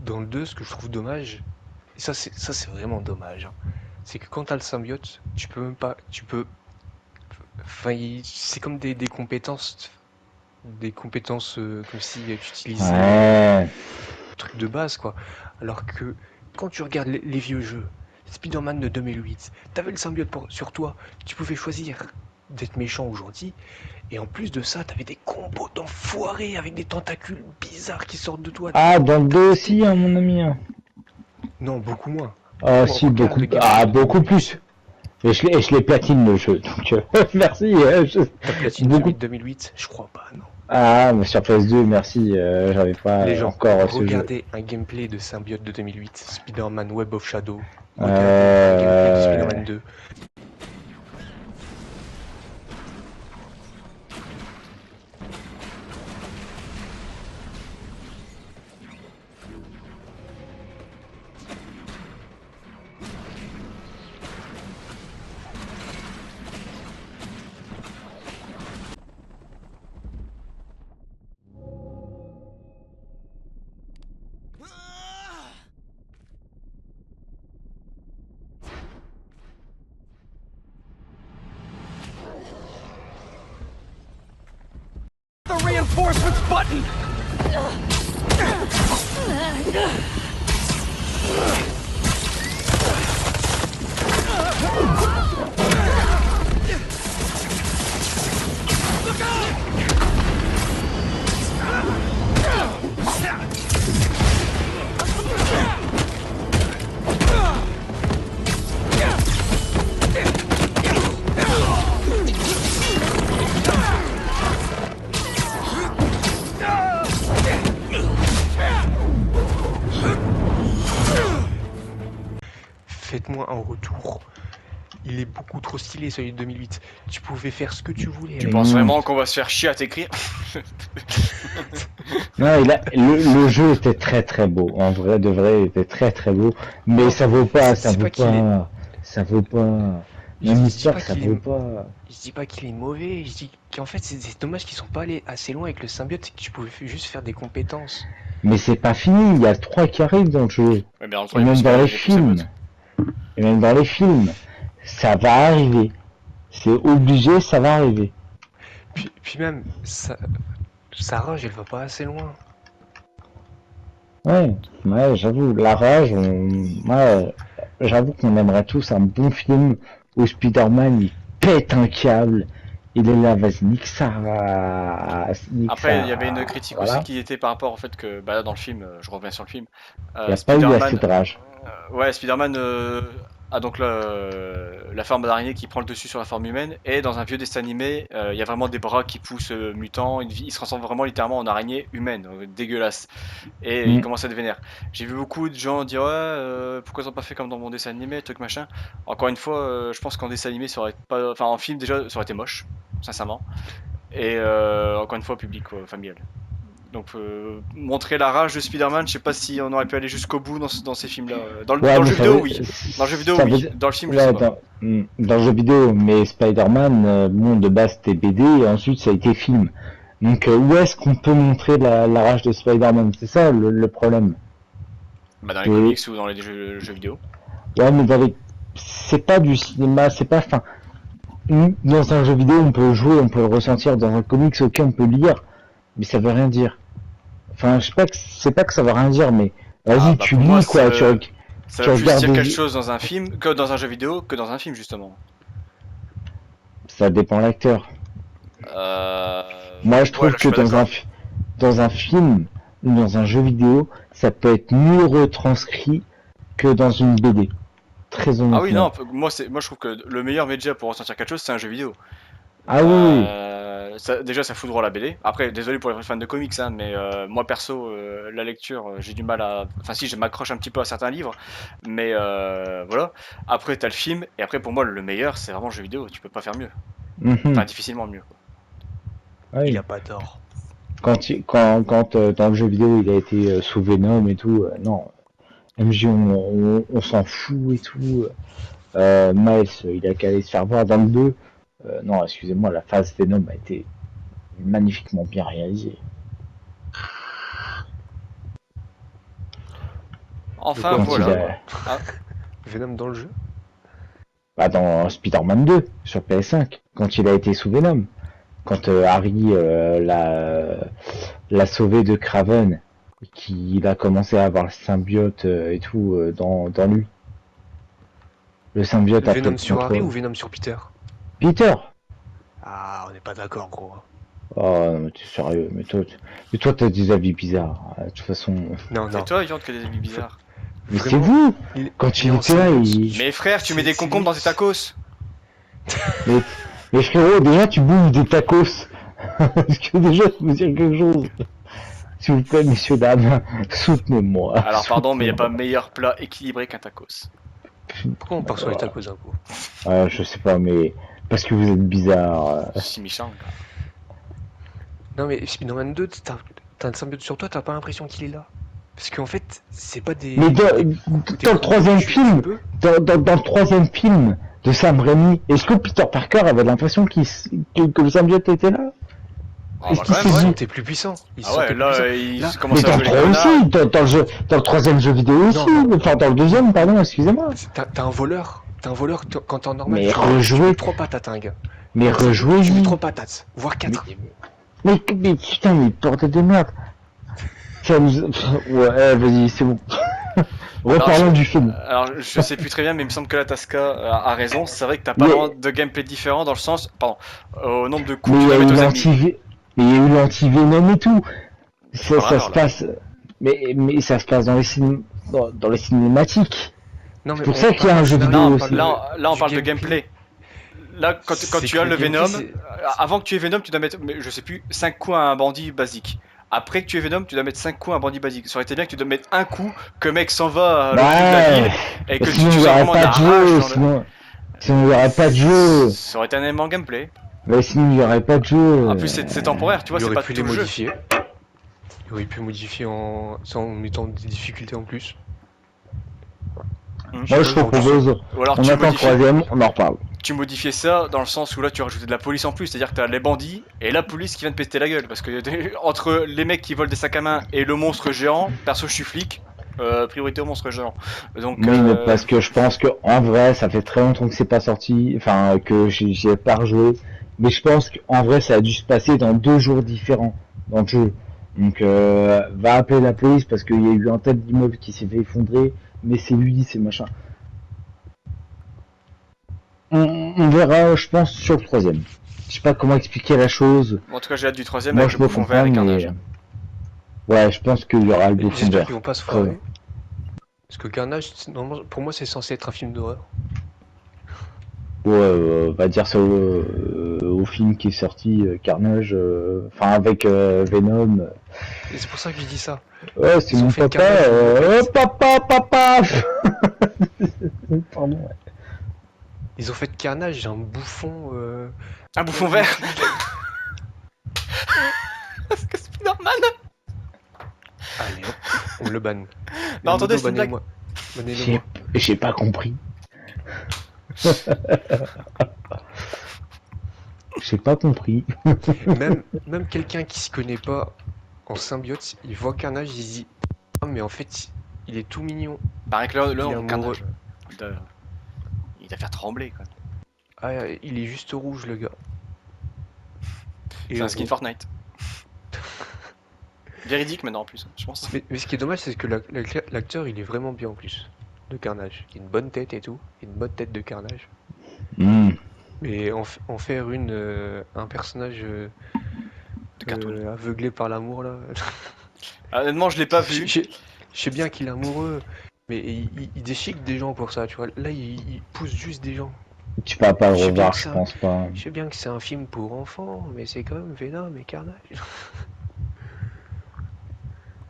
dans le 2, ce que je trouve dommage, et ça c'est vraiment dommage, hein, c'est que quand t'as le symbiote, tu peux même pas, tu peux, enfin c'est comme des compétences comme si tu utilisais Ouais. le truc de base quoi. Alors que quand tu regardes les vieux jeux, Spider-Man de 2008, t'avais le symbiote sur toi, tu pouvais choisir d'être méchant ou gentil, et en plus de ça, t'avais des combos d'enfoirés avec des tentacules bizarres qui sortent de toi. Ah, dans le 2 C'était... aussi, hein, mon ami. Hein. Non, beaucoup moins. Ah, Moi, si, regarde beaucoup. le gameplay Ah, de beaucoup 2008. plus. Et je l'ai platine le jeu. Donc, merci. T'as platine Beaucoup. 2008? Je crois pas, non. Ah, mais sur PS2, merci. J'avais pas Les gens, encore ce jeu. regardez un gameplay de symbiote de 2008, Spider-Man Web of Shadow. Regardez un gameplay de Euh... Spider-Man 2. The reinforcements button! Faites-moi un retour. Il est beaucoup trop stylé celui de 2008. Tu pouvais faire ce que tu voulais tu avec. penses hmm. vraiment qu'on va se faire chier à t'écrire? Non, le jeu était très très beau. En vrai, de vrai, il était très très beau. Mais Non, ça vaut pas, ça c'est vaut pas qu'il est. pas. Ça vaut pas. Je Même dis histoire, pas ça qu'il est. vaut pas. Je dis pas qu'il est mauvais. Je dis qu'en fait c'est dommage qu'ils sont pas allés assez loin avec le symbiote. C'est que tu pouvais juste faire des compétences. Mais c'est pas fini, il y a le 3 qui arrive dans le jeu. Ouais, mais en même Et temps, même dans les il y a plus sa films. botte. Et même dans les films. Ça va arriver. C'est obligé, ça va arriver. Puis même sa rage elle va pas assez loin. Ouais, ouais, j'avoue, la rage, ouais, j'avoue qu'on aimerait tous un bon film où Spider-Man il pète un câble, il est là, vas-y, nique Après, il y avait ça, une critique aussi voilà. qui était par rapport au fait que, bah, là, dans le film, je reviens sur le film, Il n'y a pas eu assez Spider-Man, de rage. ouais, Spider-Man a donc la forme d'araignée qui prend le dessus sur la forme humaine, et dans un vieux dessin animé, il y a vraiment des bras qui poussent mutants, il se transforme vraiment littéralement en araignée humaine, dégueulasse, et il Mm. commence à être vénère. J'ai vu beaucoup de gens dire, ouais, pourquoi ils ont pas fait comme dans mon dessin animé, truc machin. Encore une fois, je pense qu'en dessin animé, ça aurait pas, enfin en film déjà, ça aurait été moche, sincèrement. Et encore une fois, public, quoi, familial. Donc montrer la rage de Spider-Man, je sais pas si on aurait pu aller jusqu'au bout dans ces films-là. Ouais, Dans le mais jeu ça vidéo, veut, oui. Dans le jeu vidéo, ça veut oui. dire, Dans le film, je sais ouais, pas. dans le jeu vidéo, mais Spider-Man, bon, de base c'était BD, et ensuite ça a été film. Donc, où est-ce qu'on peut montrer la rage de Spider-Man? C'est ça le problème. Bah, dans les Et, comics ou dans les jeux vidéo. ouais, mais c'est pas du cinéma, c'est pas, enfin, dans un jeu vidéo, on peut jouer, on peut le ressentir. Dans un comics, ok, on peut lire, mais ça veut rien dire. Enfin, je sais pas que c'est pas que ça veut rien dire, mais Ah vas-y, bah tu pour moi, lis quoi, ça tu va plus regardes dire quelque des, chose dans un film que dans un jeu vidéo que dans un film justement. ça dépend de l'acteur. Euh... Moi, je Ouais, trouve là je que suis pas d'accord. dans un film, ou dans un jeu vidéo, ça peut être mieux retranscrit que dans une BD. Très Ah oui, non, honnêtement. moi je trouve que le meilleur média pour ressentir quelque chose, c'est un jeu vidéo. Ah oui, Déjà, ça fout droit à la BD. Après, désolé pour les fans de comics, hein, mais moi perso, la lecture, j'ai du mal à. Enfin, si, je m'accroche un petit peu à certains livres, mais voilà. Après, t'as le film, et après, pour moi, le meilleur, c'est vraiment le jeu vidéo. Tu peux pas faire mieux. oui. Enfin, difficilement mieux, quoi. Ah Il oui. a pas tort. Quand dans le jeu vidéo il a été sous Venom et tout, non, MJ on s'en fout et tout. Miles il a qu'à aller se faire voir dans le 2. Non, excusez-moi, la phase Venom a été magnifiquement bien réalisée. De Enfin, quoi Quand il voilà. a, Ah, Venom dans le jeu? bah, dans Spider-Man 2 sur PS5, quand il a été sous Venom, quand Harry l'a sauvé de Kraven, et qu'il a commencé à avoir le symbiote et tout dans lui. Le symbiote a pris Venom le sur Harry ou contrôle. Venom sur Peter? Peter. Ah, on n'est pas d'accord, gros. Oh, mais t'es sérieux, mais toi, t'as des avis bizarres. De toute façon, Non, c'est non. toi, Yant, qui a des avis bizarres. mais c'est Vraiment, vous. il, Quand il est il en était là, symbiose. Mais frère, tu mets des concombres dans tes tacos. mais, mais frérot, déjà tu bouges des tacos. Est-ce que déjà je veux dire quelque chose? S'il vous plaît, messieurs dames, soutenez-moi. Alors, pardon, mais il n'y a pas Soutenez-moi. meilleur plat équilibré qu'un tacos. Pourquoi on part sur les tacos d'un coup? Je sais pas, mais parce que vous êtes bizarre. Chimichang. Non, mais Spider-Man 2, t'as un symbiote sur toi, t'as pas l'impression qu'il est là. Parce qu'en fait, c'est pas Mais des côtés dans le profonds. troisième Tu film, peux. dans le troisième film de Sam Raimi, est-ce que Peter Parker avait l'impression que le symbiote était là? Ah Est-ce bah qu'il quand s'est même, Il se ouais. dit? sentait plus puissant. Il se Ah ouais, sentait plus puissant. là, il Là, commence Mais à dans le jouer les 3 connards. aussi, dans le troisième jeu vidéo aussi, Non. enfin dans le deuxième, pardon, excusez-moi. t'as un voleur. T'as un voleur, quand t'es en normal, Mais tu mets rejouez, 3 patates à un gars. mais En symbiote, tu mets rejouez-y. 3 patates, voire 4. Mais putain, mais bordel de merde. Ça nous... Ouais, vas-y, c'est bon. Reparlons du film. Alors, je sais plus très bien, mais il me semble que la Tasca a raison. C'est vrai que t'as pas Mais, vraiment de gameplay différent dans le sens, pardon, au nombre de mais coups que il tu y a dois eu mettre aux ennemis. mais il y a eu l'anti-venom et tout. J'en parle Ça alors se là. passe, mais ça se passe dans les cinématiques. Non, C'est mais pour ça qu'il y a un jeu scénario, vidéo Non, on aussi. parle là on du parle de gameplay. Là, quand C'est tu que as le le gameplay, Venom, c'est. avant que tu aies Venom, tu dois mettre, je sais plus, 5 coups à un bandit basique. Après que tu aies Venom, tu dois mettre 5 coups à un bandit basique. Ça aurait été bien que tu dois mettre un coup, que le mec s'en va à l'autre bout de la Ouais, ville, et mais que sinon il tu n'y sens aurait vraiment de pas la de rage jeu, dans le. sinon il n'y aurait pas de jeu. Ça aurait été un élément gameplay. Mais sinon il n'y aurait pas de En jeu. plus, c'est temporaire, tu vois, Il c'est aurait pas pu tout les le jeu. modifier. Il aurait pu modifier en mettant des difficultés en plus. Hmm. Je sais Moi pas, je te genre du. propose, Ou alors on attend le troisième, on en reparle. tu modifiais ça dans le sens où là tu rajoutais de la police en plus, c'est-à-dire que t'as les bandits et la police qui vient de péter la gueule. Parce que entre les mecs qui volent des sacs à main et le monstre géant, perso je suis flic, priorité au monstre géant. Donc Oui, mais parce que je pense que en vrai, ça fait très longtemps que c'est pas sorti, enfin que j'y ai pas rejoué. Mais je pense qu'en vrai, ça a dû se passer dans 2 jours différents dans le jeu. Donc, va appeler la police parce qu'il y a eu un tas d'immeuble qui s'est fait effondrer. Mais c'est lui, c'est machin. On verra, je pense, sur le troisième. Je sais pas comment expliquer la chose. en tout cas j'ai hâte du troisième Moi, avec je le me bouffon vert comprends, et mais Carnage. ouais, je pense qu'il y aura le Et bouffon j'espère vert. qu'ils vont pas se Très foirer. Parce que Carnage, normalement, pour moi, c'est censé être un film d'horreur. Ouais, va dire ça au film qui est sorti, Carnage, enfin avec Venom. Et c'est pour ça que je dis ça. Ouais, c'est Ils ont mon fait papa. Carnage, Papa. Pardon. Ils ont fait de Carnage un bouffon. Un bouffon vert. Parce que Spider-Man. Allez, hop, on le banne. Non, attendez, Modo, c'est une blague. bannez-moi. Bannez-le-moi. J'ai pas compris. J'ai pas compris. Même quelqu'un qui se connaît pas en symbiote, il voit Carnage, il se dit ah mais en fait il est tout mignon. Pareil que le Il est nom amoureux. Carnage. Il doit faire trembler quoi. Ah il est juste rouge le gars. Et C'est un skin rond. Fortnite. Véridique maintenant en plus, je pense. Mais ce qui est dommage c'est que l'acteur il est vraiment bien en plus de Carnage. Il a une bonne tête et tout, une bonne tête de Carnage. Mais en faire un personnage De cartoon. aveuglé par l'amour là. Honnêtement, je l'ai pas Je vu. je sais bien qu'il est amoureux, mais il déchique des gens pour ça, tu vois. Là, il pousse juste des gens. Tu vas pas le Je sais bien revoir, que je c'est un, pense pas. je sais bien que c'est un film pour enfants, mais c'est quand même Venom et Carnage.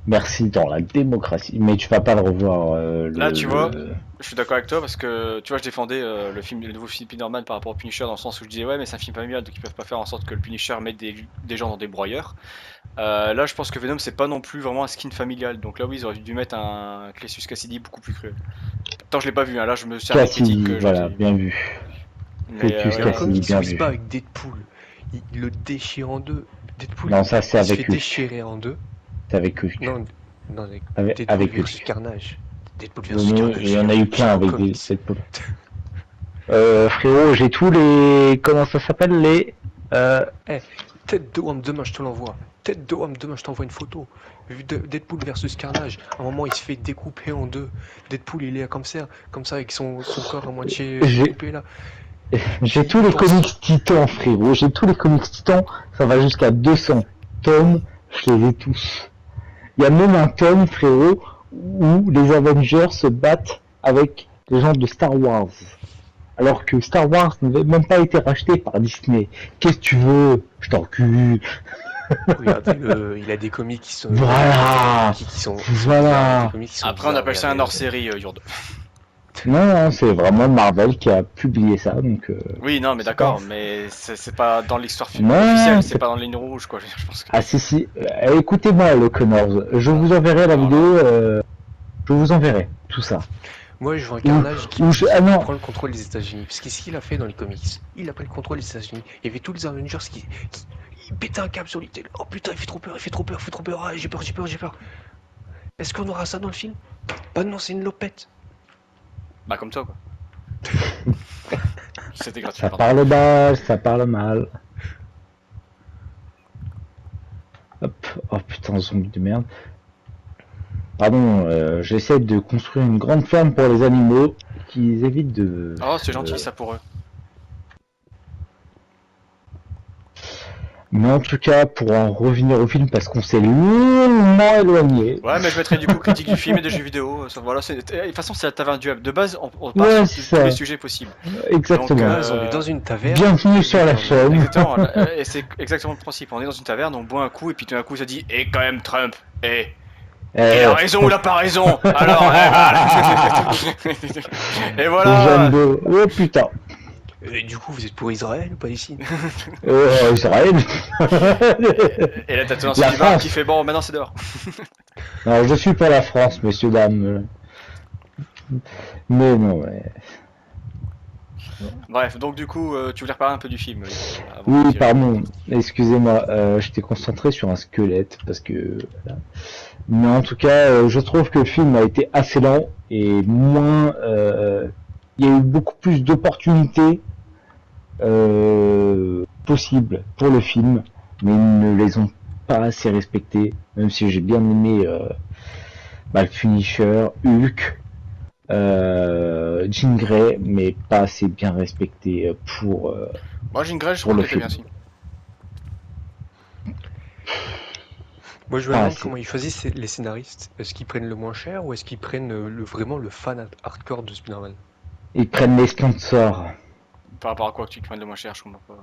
Merci dans la démocratie. Mais tu vas pas le revoir, Là, tu vois, je suis d'accord avec toi parce que tu vois, je défendais le nouveau film Spider-Man par rapport au Punisher dans le sens où je disais ouais, mais c'est un film familial donc ils peuvent pas faire en sorte que le Punisher mette des gens dans des broyeurs. Là, je pense que Venom c'est pas non plus vraiment un skin familial donc là, oui, ils auraient dû mettre un Cletus Cassidy beaucoup plus cruel. Tant je l'ai pas vu, hein, là, je me sers des critiques Cassidy, que j'ai voilà, été. bien vu. Mais Cletus Et ouais, en non. Cassidy, comics, bien où il se bat vu. avec Deadpool, il le déchire en deux. Deadpool, Non, ça c'est il se fait avec Hulk. déchirer en deux. C'est avec Hulk. Non, non, Deadpool Avec versus Hulk. Carnage. Deadpool versus Il Carnage, y en a eu j'ai plein lu en avec comics. Deadpool. Frérot, j'ai tous les... Comment ça s'appelle les... Eh, tête de homme, demain je te l'envoie. Tête de homme, demain je t'envoie une photo. Deadpool versus Carnage. À un moment, il se fait découper en deux. Deadpool, il est comme ça avec son corps à moitié J'ai découpé là. j'ai tous Il les pense. comics titans, frérot. J'ai tous les comics titans. Ça va jusqu'à 200 tomes. Je les ai tous. Il y a même un tome, frérot, où les Avengers se battent avec les gens de Star Wars. Alors que Star Wars n'avait même pas été racheté par Disney. Qu'est-ce que tu veux? Je t'encule. Regardez-le, il a des comics qui sont. Voilà. Qui sont bizarres. Des Voilà. comics qui sont Après, on bizarres. appelle ça un Regardez. hors-série, Yurde. Non, non, c'est vraiment Marvel qui a publié ça, donc Oui, non, mais c'est pas... d'accord, mais c'est pas dans l'histoire Non, officielle, c'est c'est... pas dans la ligne rouge, quoi. Je pense que. Ah si, si. Écoutez-moi, le Connors. Je vous enverrai la Alors là. vidéo. Je vous enverrai tout ça. Moi, je veux un Ou, Carnage qui ah non, prend le contrôle des États-Unis. Parce que ce qu'il a fait dans les comics, il a pris le contrôle des États-Unis. Il y avait tous les Avengers qui pétaient un câble sur l'idée. Oh putain, il fait trop peur, il fait trop peur, il fait trop peur. Ah, j'ai peur, j'ai peur, j'ai peur. Est-ce qu'on aura ça dans le film? Bah non, c'est une lopette. Bah, comme toi, quoi. C'était gratuit, ça pardon. parle bas, ça parle mal. Hop. Oh putain, zombie de merde. Pardon, j'essaie de construire une grande ferme pour les animaux qu'ils évitent de... Oh, c'est gentil, ça pour eux. Mais en tout cas, pour en revenir au film, parce qu'on s'est longuement éloigné. Ouais, mais je mettrai du coup critique du film et des jeux vidéo. Voilà, de toute façon, c'est la taverne du web. De base, on part Ouais, sur c'est tous ça. les sujets possibles. Exactement. Donc, Là, on est dans une taverne. Bienvenue sur la chaîne. Exactement, et c'est exactement le principe. On est dans une taverne, on boit un coup, et puis tout d'un coup, ça dit et quand même Trump, il a raison ou il a pas raison. Alors, et voilà. Jumbo. Oh putain. Et du coup, vous êtes pour Israël ou Palestine? Israël. Et là, t'as ton La ancien du bar France. qui fait bon, maintenant c'est dehors. Alors, je suis pour la France, messieurs, dames. Mais non, ouais. Bref, donc du coup, tu voulais reparler un peu du film. Avant de Oui, tirer. pardon. Excusez-moi. J'étais concentré sur un squelette parce que. Voilà. Mais en tout cas, je trouve que le film a été assez lent et moins. Il y a eu beaucoup plus d'opportunités possibles pour le film, mais ils ne les ont pas assez respectées. Même si j'ai bien aimé le Punisher, Hulk, Jean Grey, mais pas assez bien respecté pour. Moi, j'ai une grêle, je Pour trouve le qu'elle était bien film. aussi. Moi, je me Ah, demande c'est- comment ils choisissent les scénaristes. Est-ce qu'ils prennent le moins cher ou est-ce qu'ils prennent vraiment le fan hardcore de Spider-Man? Ils prennent les sponsors. Par rapport à quoi que tu prennes le moins cher, je comprends pas.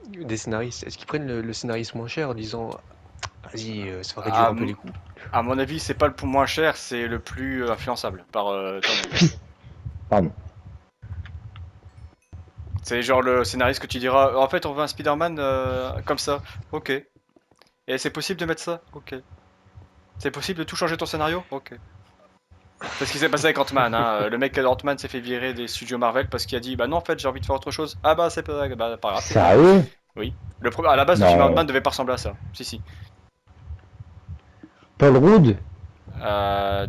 Des scénaristes. Est-ce qu'ils prennent le scénariste moins cher en disant vas-y, ça va réduire À, un peu les coûts? à mon avis, c'est pas le moins cher, c'est le plus influençable par Tom. Pardon. C'est genre le scénariste que tu diras en fait, on veut un Spider-Man comme ça. Ok. Et c'est possible de mettre ça? Ok. C'est possible de tout changer ton scénario? Ok. C'est ce qui s'est passé avec Ant-Man, hein. Le mec d'Ant-Man s'est fait virer des studios Marvel parce qu'il a dit bah non en fait j'ai envie de faire autre chose. Ah bah c'est pas, bah, pas grave. Sérieux? À la base le film Non. Ant-Man devait pas ressembler à ça. Si si. Paul Rudd?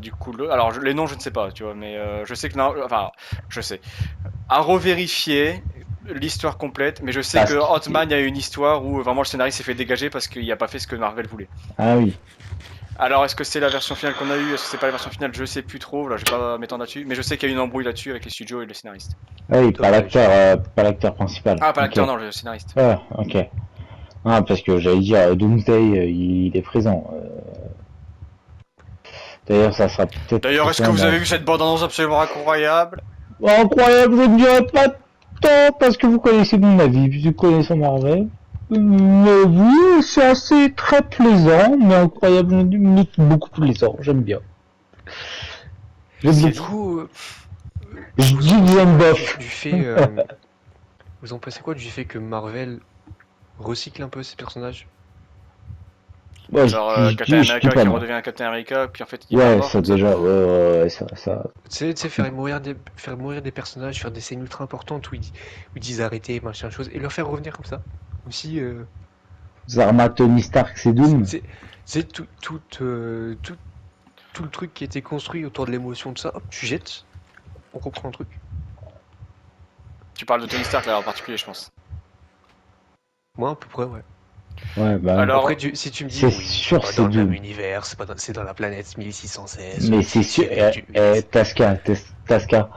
Du coup alors les noms je ne sais pas tu vois mais je sais que non, enfin je sais. À revérifier l'histoire complète mais je sais Parce que que- Ant-Man il y a une histoire où vraiment le scénariste s'est fait dégager parce qu'il a pas fait ce que Marvel voulait. Ah oui. Alors, est-ce que c'est la version finale qu'on a eue? Est-ce que c'est pas la version finale? Je sais plus trop, là, je vais pas m'étendre là-dessus. Mais je sais qu'il y a eu une embrouille là-dessus avec les studios et le scénariste. Ah oui, Dommage. pas l'acteur principal. Ah, pas l'acteur, Ok. non, le scénariste. Ah, ok. Ah, parce que j'allais dire, Doomsday, il est présent. D'ailleurs, ça sera peut-être. D'ailleurs, est-ce que vous avez vu cette bande-annonce absolument incroyable? Incroyable, je ne dirais pas tant parce que vous connaissez mon avis, vous connaissez Marvel. Mais oui, c'est assez très plaisant, mais incroyable, mais beaucoup plaisant, j'aime bien. J'aime Du beaucoup. coup, Je vous dis en que pensez j'aime quoi bof. du fait, vous en pensez quoi du fait que Marvel recycle un peu ses personnages? Ouais, Genre Captain je dis America pas qui non. redevient un Captain America, puis en fait il meurt Ouais, mort ça comme ça. déjà, ouais, ça. Tu sais, faire mourir des personnages, faire des scènes ultra importantes où ils disent arrêter, machin chose, et leur faire revenir comme ça. Aussi, Zarma, Tony Stark, c'est c'est Doom. c'est- c'est tout le truc qui a été construit autour de l'émotion de ça, hop, tu jettes, on reprend un truc. Tu parles de Tony Stark là en particulier, je pense. Moi, à peu près, ouais. Ouais, bah, Après, Alors, si tu me dis, c'est oui, c'est sûr, pas c'est dans le même Doom. univers, c'est dans la planète 1616, Mais c'est sûr, tiré du... Tasca,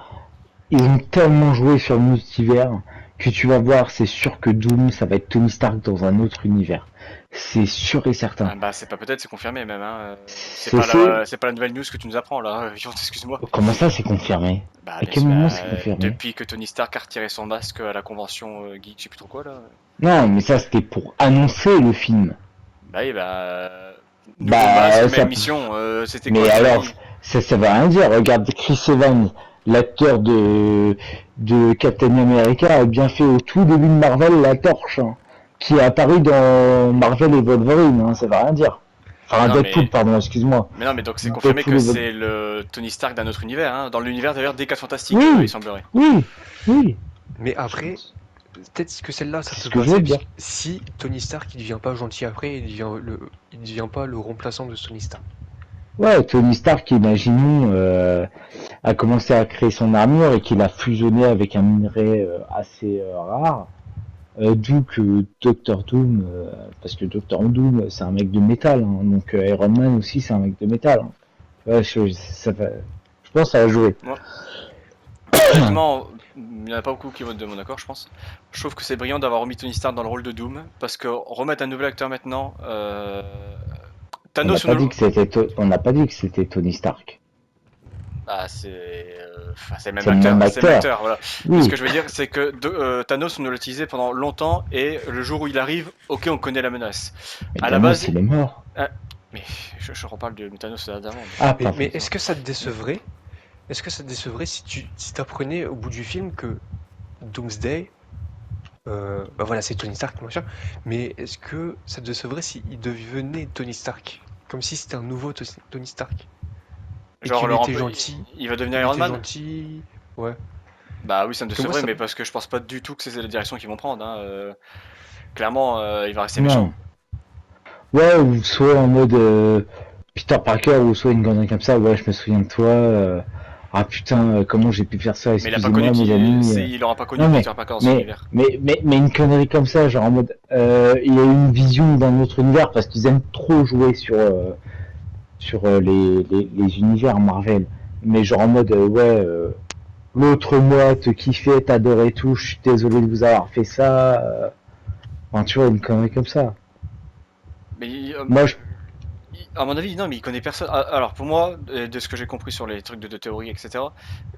ils ont tellement joué sur le multivers que tu vas voir, c'est sûr que Doom, ça va être Tony Stark dans un autre univers. C'est sûr et certain. bah c'est pas peut-être, c'est confirmé même. Hein. C'est... C'est pas la nouvelle news que tu nous apprends là. Excuse-moi. Comment ça, c'est confirmé? Bah À bien quel sûr, moment c'est confirmé? depuis que Tony Stark a retiré son masque à la convention geek, je sais plus trop quoi là. Non, mais ça, c'était pour annoncer le film. Bah oui, nouveau masque, Bah, même ça... mission. C'était quoi Mais qu'il a alors, dit? ça veut rien dire. Regarde Chris Evans, l'acteur de Captain America, a bien fait au tout début de Marvel la torche, hein, qui est apparu dans Marvel et Wolverine, hein, ça veut rien dire. Mais Enfin, non, Deadpool, pardon, excuse-moi. mais non, mais donc c'est confirmé Deadpool que et c'est le Tony Stark d'un autre univers. Hein. Dans l'univers d'ailleurs des 4 Fantastiques, il Oui, semblerait. oui, oui. Mais après, peut-être que celle-là, ça C'est ce peut que je veux passer, dire. puisque si Tony Stark, il devient pas gentil après, il devient pas le remplaçant de Tony Stark. Ouais, Tony Stark, imaginons, a commencé à créer son armure et qu'il a fusionné avec un minerai assez rare. D'où que Doctor Doom, parce que Doctor Doom c'est un mec de métal, hein, donc Iron Man aussi c'est un mec de métal. Hein. Ouais, je pense que ça va jouer. Moi, honnêtement, il n'y en a pas beaucoup qui vont être de mon accord, je pense. Je trouve que c'est brillant d'avoir remis Tony Stark dans le rôle de Doom, parce que remettre un nouvel acteur maintenant, On n'a Thanos, pas dit que on n'a pas dit que c'était Tony Stark. ah, c'est le même C'est le même acteur, c'est le même acteur. acteur, voilà. Mais ce Oui. que je veux dire, c'est que Thanos, on l'a utilisé pendant longtemps, et le jour où il arrive, ok, on connaît la menace. Mais À la Thanos base, il est mort. ah, mais je reparle de Thanos d'avant. Ah Mais, pardon. mais est-ce que ça te décevrait? Est-ce que ça te décevrait si t'apprenais au bout du film que Doomsday, bah voilà, c'est Tony Stark, machin, mais est-ce que ça te décevrait s'il devenait Tony Stark? Comme si c'était un nouveau Tony Stark. Et Genre, qu'il était gentil, il va devenir il Iron était Man? gentil, ouais. Bah oui, ça me Parce que moi, décevrait, ça... mais parce que je pense pas du tout que c'est la direction qu'ils vont prendre. Hein. Clairement, il va rester méchant. Non. Ouais, ou soit en mode Peter Parker, ou soit une connerie comme ça. Ouais, je me souviens de toi. Ah putain, comment j'ai pu faire ça? Mais il a pas connu Excusez-moi, mes amis. il aura pas connu Non Peter Parker dans son univers. mais une connerie comme ça, genre en mode, il y a une vision d'un autre univers parce qu'ils aiment trop jouer sur les univers Marvel. Mais genre en mode, l'autre moi te kiffait, t'adorais tout, je suis désolé de vous avoir fait ça. Enfin, tu vois, une connerie comme ça. Mais Moi, je... à mon avis, non, mais il connaît personne. Ah, alors pour moi, de ce que j'ai compris sur les trucs de théorie, etc.,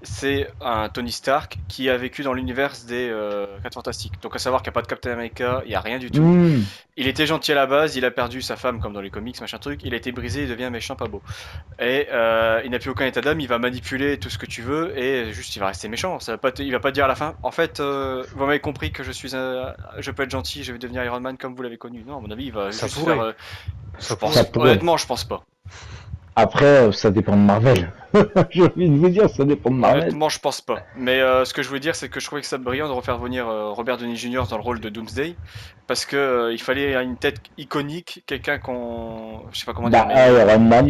c'est un Tony Stark qui a vécu dans l'univers des 4 Fantastiques. Donc à savoir qu'il n'y a pas de Captain America, il n'y a rien du tout. Il était gentil à la base, il a perdu sa femme comme dans les comics, machin truc, il a été brisé, il devient méchant, pas beau. Et il n'a plus aucun état d'âme, il va manipuler tout ce que tu veux et juste il va rester méchant. Ça va pas il va pas te dire à la fin, en fait, vous m'avez compris que je peux être gentil, je vais devenir Iron Man comme vous l'avez connu. Non, à mon avis, il va Ça juste pourrait. faire. Ça Ça pourrait. Honnêtement, je pense pas. Après, ça dépend de Marvel. J'ai envie de vous dire, ça dépend de Marvel. Honnêtement, je pense pas. Mais ce que je veux dire, c'est que je trouvais que ça brillant de refaire venir Robert Downey Jr. dans le rôle de Doomsday, parce que il fallait une tête iconique, quelqu'un qu'on, je sais pas comment dire, Bah, mais Iron Man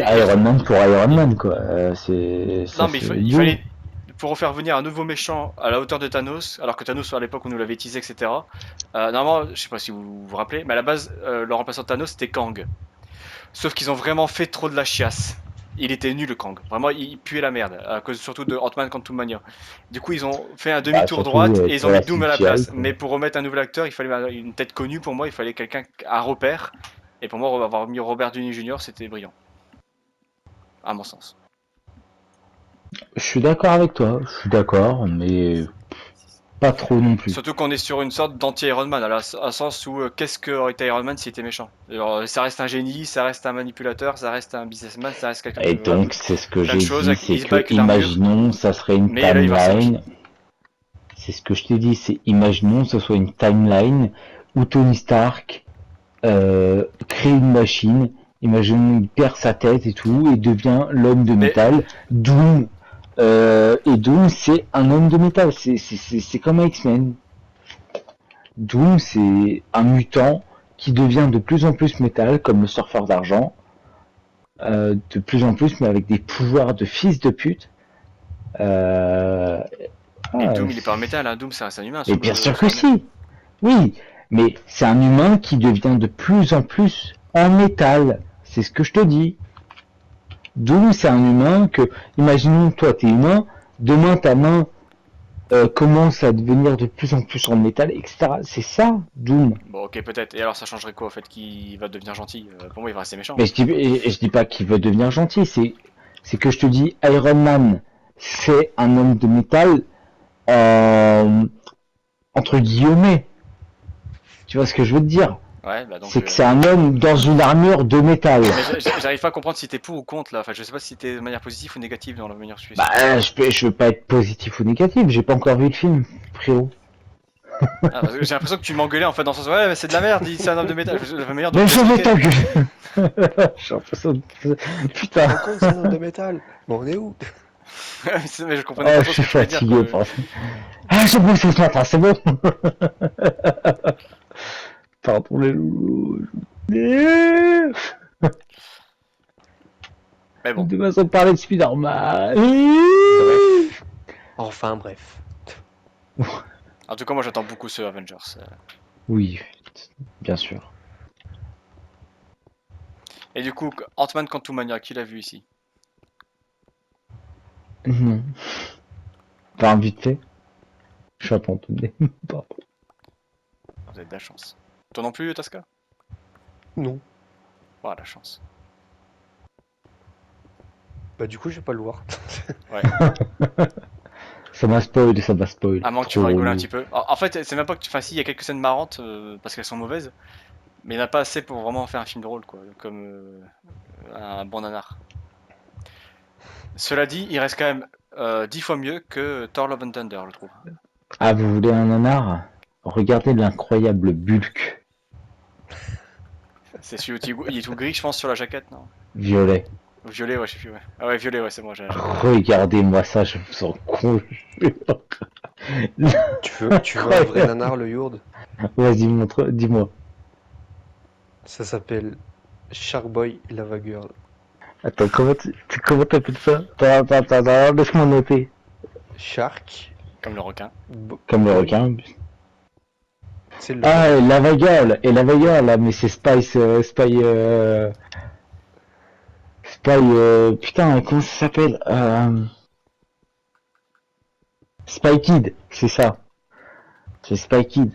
pour Iron il- Man, quoi. non, Ça mais fait il Doom. fallait pour refaire venir un nouveau méchant à la hauteur de Thanos, alors que Thanos à l'époque on nous l'avait teasé, etc. Normalement, je sais pas si vous vous rappelez, mais à la base, le remplaçant de Thanos c'était Kang. Sauf qu'ils ont vraiment fait trop de la chiasse. Il était nul le Kang. Vraiment, il puait la merde. À cause surtout de Ant-Man Quantumania. Du coup, ils ont fait un Bah, demi-tour surtout droite et ils pour ont la mis Doom à la CGI, place. quoi. Mais pour remettre un nouvel acteur, il fallait une tête connue. Pour moi, il fallait quelqu'un à repère. Et pour moi, avoir mis Robert Downey Jr., c'était brillant. à mon sens. Je suis d'accord avec toi, je suis d'accord, mais pas trop non plus. Surtout qu'on est sur une sorte d'anti-Iron Man, à sens où qu'est-ce qu'aurait été Iron Man s'il était méchant? Alors, ça reste un génie, ça reste un manipulateur, ça reste un businessman, ça reste quelqu'un Et qui veut donc, c'est ce que plein de j'ai choses, dit, il c'est se bat que, avec une armure, imaginons, ça serait une mais là il va se timeline. C'est ce que je t'ai dit, c'est imaginons, ce soit une timeline où Tony Stark crée une machine. Imaginons, il perd sa tête et tout, et devient l'homme de Mais- métal. Doom, et Doom, c'est un homme de métal. C'est comme un X-Men. Doom, c'est un mutant qui devient de plus en plus métal, comme le surfeur d'argent. De plus en plus, mais avec des pouvoirs de fils de pute. Euh, Mais ah, Doom il est pas en métal, hein. Doom ça reste un humain et sous bien le sûr sous que l'armure. si. Oui, mais c'est un humain qui devient de plus en plus en métal. C'est ce que je te dis. Doom, c'est un humain que, imaginons, toi, t'es humain, demain ta main commence à devenir de plus en plus en métal, etc. C'est ça, Doom. Bon ok peut-être, et alors ça changerait quoi au fait qu'il va devenir gentil? Pour moi il va rester méchant. Mais je dis pas qu'il veut devenir gentil, c'est que je te dis, Iron Man, c'est un homme de métal, euh, entre guillemets. Tu vois ce que je veux te dire? Ouais, bah donc C'est que c'est un homme dans une armure de métal. mais j'arrive pas à comprendre si t'es pour ou contre là, enfin je sais pas si t'es de manière positive ou négative dans la manière dont tu fais ça. Bah, je veux pas être positif ou négatif, j'ai pas encore vu le film, frérot. Ah, parce que j'ai l'impression que tu m'engueulais en fait dans le sens ouais mais c'est de la merde, c'est un homme de métal, la manière dont Mais tu je veux l'expliquais. ta gueule. J'ai l'impression de... Putain. Par contre, c'est un homme de métal. Bon, on est où? Mais je comprenais pas Oh, je trop ce suis que tu voulais dire fatigué. quoi. Ah, j'ai bossé ce matin, c'est bon. Pardon les loulous. Mais bon, Demain, on parlait de Spider-Man. Bref. Enfin, bref. en tout cas moi j'attends beaucoup ce Avengers. Oui, bien sûr. Et du coup, Ant-Man Quantumania, qui l'a vu ici? Non. Enfin, vite fait. Je suis abandonné. Pardon. Vous avez de la chance. Toi non plus, Tasca? Non. Oh, la chance. Bah, du coup, je vais pas le voir. Ouais. Ça m'a spoil, ça m'a spoil. À moins que tu Trop vas rigoler un relou. petit peu. En fait, c'est même pas que tu... Enfin, si, il y a quelques scènes marrantes, parce qu'elles sont mauvaises, mais il n'y en a pas assez pour vraiment faire un film drôle, quoi. Comme un bon nanar. Cela dit, il reste quand même 10 fois mieux que Thor Love and Thunder, je trouve. Ah, vous voulez un nanar? Regardez l'incroyable Bulk. C'est celui où il est tout gris, je pense, sur la jaquette, non? Violet. Ou violet, ouais, je sais plus, ouais. Ah ouais, violet, ouais, c'est moi, j'ai la jaquette. Regardez-moi ça, je vous en conjure. Tu veux un vrai nanar, le Yourde? Vas-y, montre, dis-moi. Ça s'appelle Sharkboy Lava Girl. Attends, comment t'appelles ça? Attends, laisse-moi noter. Shark. Comme le requin. Comme le Boy. requin. C'est le Ah, et Lava Girl, là, mais c'est putain, comment ça s'appelle? Spy Kid, c'est ça. C'est Spy Kid.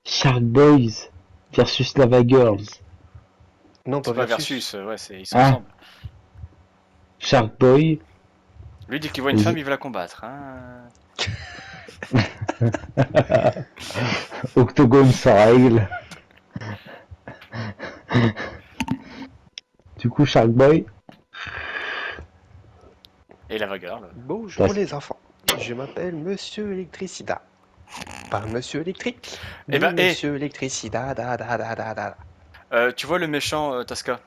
Shark Boys versus Lava Girls. Non, pas C'est pas versus. versus, ouais, ils sont Ah. ensemble. Shark Boy. Lui dit qu'il voit une Oui. femme, il veut la combattre. Hein. Octogone sans règle. Du coup, Shark Boy. Et la Girl. Bonjour Parce- les enfants. Je m'appelle Monsieur Électricida. Pas Monsieur Électrique, mais Eh ben, Monsieur Électricida. tu vois le méchant Tasca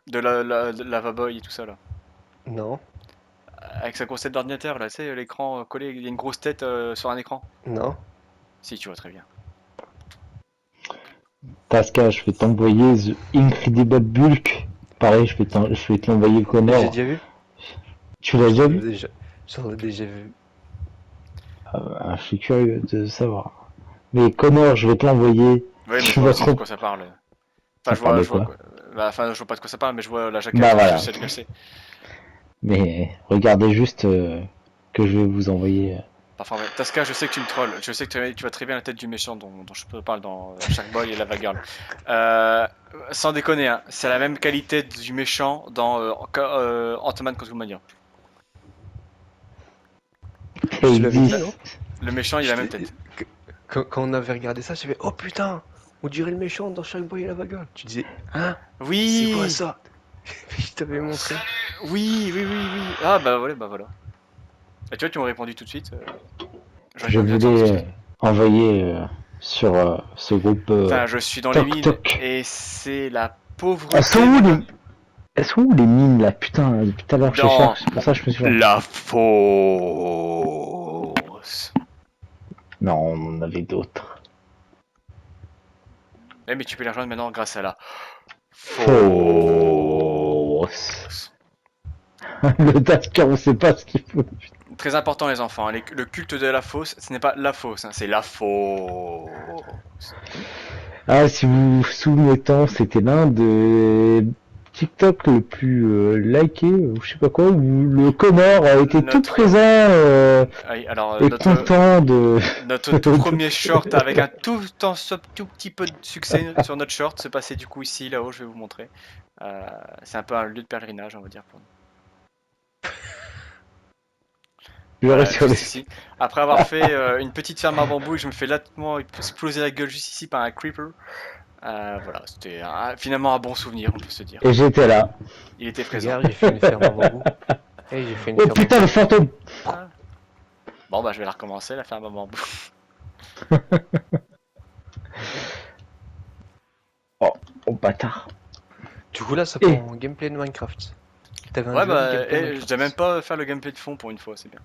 de de Lava Boy et tout ça là, Non, avec sa grosse tête d'ordinateur là, tu sais, l'écran collé, il y a une grosse tête sur un écran. non. Si, tu vois très bien. Tasca, je vais t'envoyer The Incredible Bulk. Pareil, je vais te l'envoyer J'ai Connor. déjà vu. Tu l'as déjà vu? J'en ai déjà vu. Je suis curieux de savoir. Mais Connor, je vais te l'envoyer. Oui, mais Tu je vois vas aussi de trop... quoi ça parle. Ça Enfin, parle de je vois quoi? quoi. Bah, enfin, je vois pas de quoi ça parle, mais je vois la jaquette, Bah je voilà. sais de quelle c'est. Mais regardez juste que je vais vous envoyer. Enfin, ouais. Tasca, je sais que tu me trolls. Je sais que tu vois très bien la tête du méchant dont je te parle dans Sharkboy et Lava Girl. Sans déconner, hein, c'est la même qualité du méchant dans Ant-Man Quantumania. Je te l'avais dit, non? Le méchant, il a la même tête. Quand on avait regardé ça, j'ai fait oh putain, on dirait le méchant dans Sharkboy et Lava Girl. Tu disais hein, c'est Oui, quoi ça? Je t'avais montré. oui, oui, oui, oui. Ah bah voilà, bah voilà. Et tu vois, tu m'as répondu tout de suite. J'aurais Je pas pu attendre tout de voulais suite. envoyer sur ce groupe Putain, je suis dans les Toc mines Toc. et c'est la Elles sont pauvreté, où mon les... gars. Elles sont où les mines là? Putain, depuis tout à l'heure je les Dans cherche, c'est pour ça que je me suis... la fosse. Non, on en avait d'autres. Eh, mais tu peux les rejoindre maintenant grâce à la Fausse. Le Tasker, on sait pas ce qu'il faut. Très important, les enfants. Le culte de la fosse, ce n'est pas la fosse, hein, c'est la fosse. Ah, si vous vous souvenez tant, c'était l'un des TikTok le plus liké, ou je sais pas quoi, où le Connor a été tout présent Oui, alors, et content de... notre tout premier short avec un tout petit peu de succès sur notre short se passait du coup ici, là-haut, je vais vous montrer. C'est un peu un lieu de pèlerinage, on va dire, pour nous. Je Voilà, reste sur juste les... ici. Après avoir fait une petite ferme à bambou, je me fais latement exploser la gueule juste ici par un creeper. Voilà, c'était finalement un bon souvenir, on peut se dire. Et j'étais là. Il était présent. Regarde, j'ai fait une ferme à bambou. Hey, j'ai fait une Oh ferme à putain, le bambou. fantôme! Ah. Bon, bah je vais la recommencer, la ferme à bambou. Oh bâtard. Du coup là, ça Et- prend gameplay de Minecraft. T'avais un Ouais, jeu bah, gameplay je Minecraft. dois même pas faire le gameplay de fond pour une fois, c'est bien.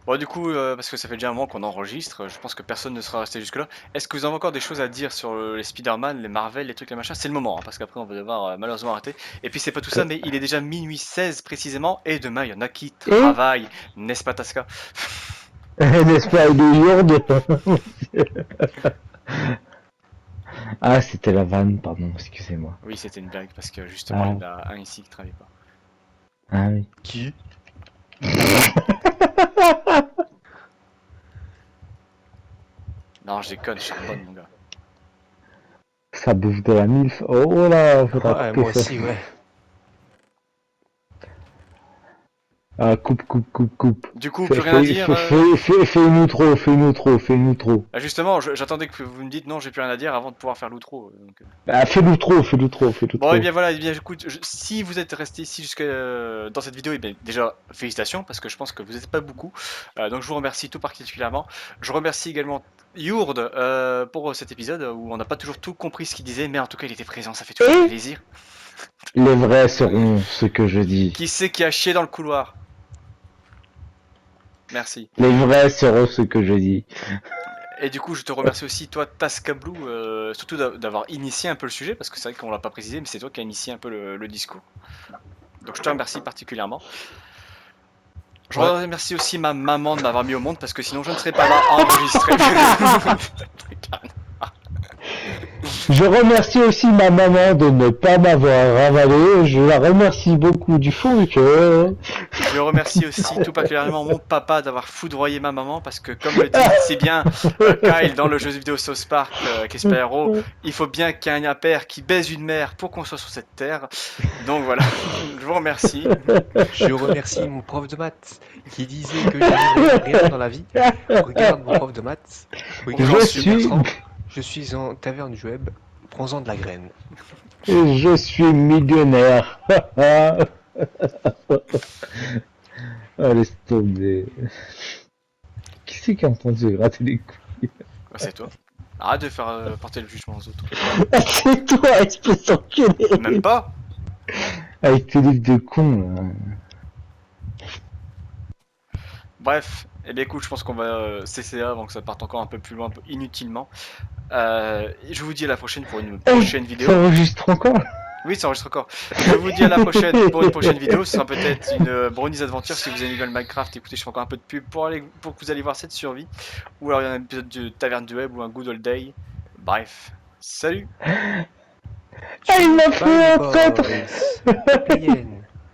Bon, du coup, parce que ça fait déjà un moment qu'on enregistre, je pense que personne ne sera resté jusque-là. Est-ce que vous avez encore des choses à dire sur les Spider-Man, les Marvel, les trucs, les machins? C'est le moment, hein, parce qu'après on va devoir malheureusement arrêter. Et puis c'est pas tout ça, mais il est déjà minuit 16 précisément, et demain il y en a qui travaillent, n'est-ce pas Tasca? N'est-ce pas, il est jour de... Ah, c'était la vanne, pardon, excusez-moi. Oui, c'était une blague, parce que justement, il y en a un ici qui travaille pas. Ah oui. Qui? Non, je déconne, je charbonne, mon gars. Ça bouffe de la milf. Oh là, faudra Ouais, couper moi ça. aussi, ouais. Ah, coupe. Du coup, plus rien à dire. Fais-nous trop. Justement, j'attendais que vous me dites non, j'ai plus rien à dire avant de pouvoir faire l'outro. Donc... Ah, fais-nous trop. Bon, et bien voilà, écoute, si vous êtes resté ici jusqu'à dans cette vidéo, et bien déjà félicitations parce que je pense que vous n'êtes pas beaucoup. Donc je vous remercie tout particulièrement. Je remercie également Yourd pour cet épisode où on n'a pas toujours tout compris ce qu'il disait, mais en tout cas il était présent, ça fait toujours plaisir. Les vrais seront ce que je dis. Qui c'est qui a chié dans le couloir? Merci. Les vrais seront ce que je dis. Et du coup, je te remercie aussi, toi, Tascablou, surtout d'avoir initié un peu le sujet, parce que c'est vrai qu'on l'a pas précisé, mais c'est toi qui as initié un peu le discours. Donc je te remercie particulièrement. Je remercie aussi ma maman de m'avoir mis au monde, parce que sinon je ne serais pas là à enregistrer. Je remercie aussi ma maman de ne pas m'avoir ravalé. Je la remercie beaucoup du fond du cœur. Je remercie aussi tout particulièrement mon papa d'avoir foudroyé ma maman, parce que comme le dit si bien Kyle dans le jeu vidéo South Park avec Espero, il faut bien qu'il y ait un père qui baise une mère pour qu'on soit sur cette terre. Donc voilà, je vous remercie. Je remercie mon prof de maths qui disait que j'arriverais à rien dans la vie. Regarde mon prof de maths. Regarde je suis en taverne du web. Prends-en de la graine. Je suis millionnaire. Ah, laisse tomber. Qui c'est qui a entendu gratter les couilles? C'est toi. Arrête de faire porter le jugement aux autres. C'est toi, espèce d'enculé. Même pas. Avec tes livres de con. Là. Bref, eh bien écoute, je pense qu'on va cesser là avant que ça parte encore un peu plus loin, un peu inutilement. Je vous dis à la prochaine pour une prochaine vidéo. Ça enregistre encore? Oui, ça enregistre encore. Je vous dis à la prochaine pour une prochaine vidéo. Ce sera peut-être une Brownies Adventure si vous aimez le Minecraft. Écoutez, je fais encore un peu de pub pour que vous allez voir cette survie. Ou alors il y a un épisode de Taverne du Web ou un Good Old Day. Bref, salut. Ah, il m'a fait un traître. Bye, boys.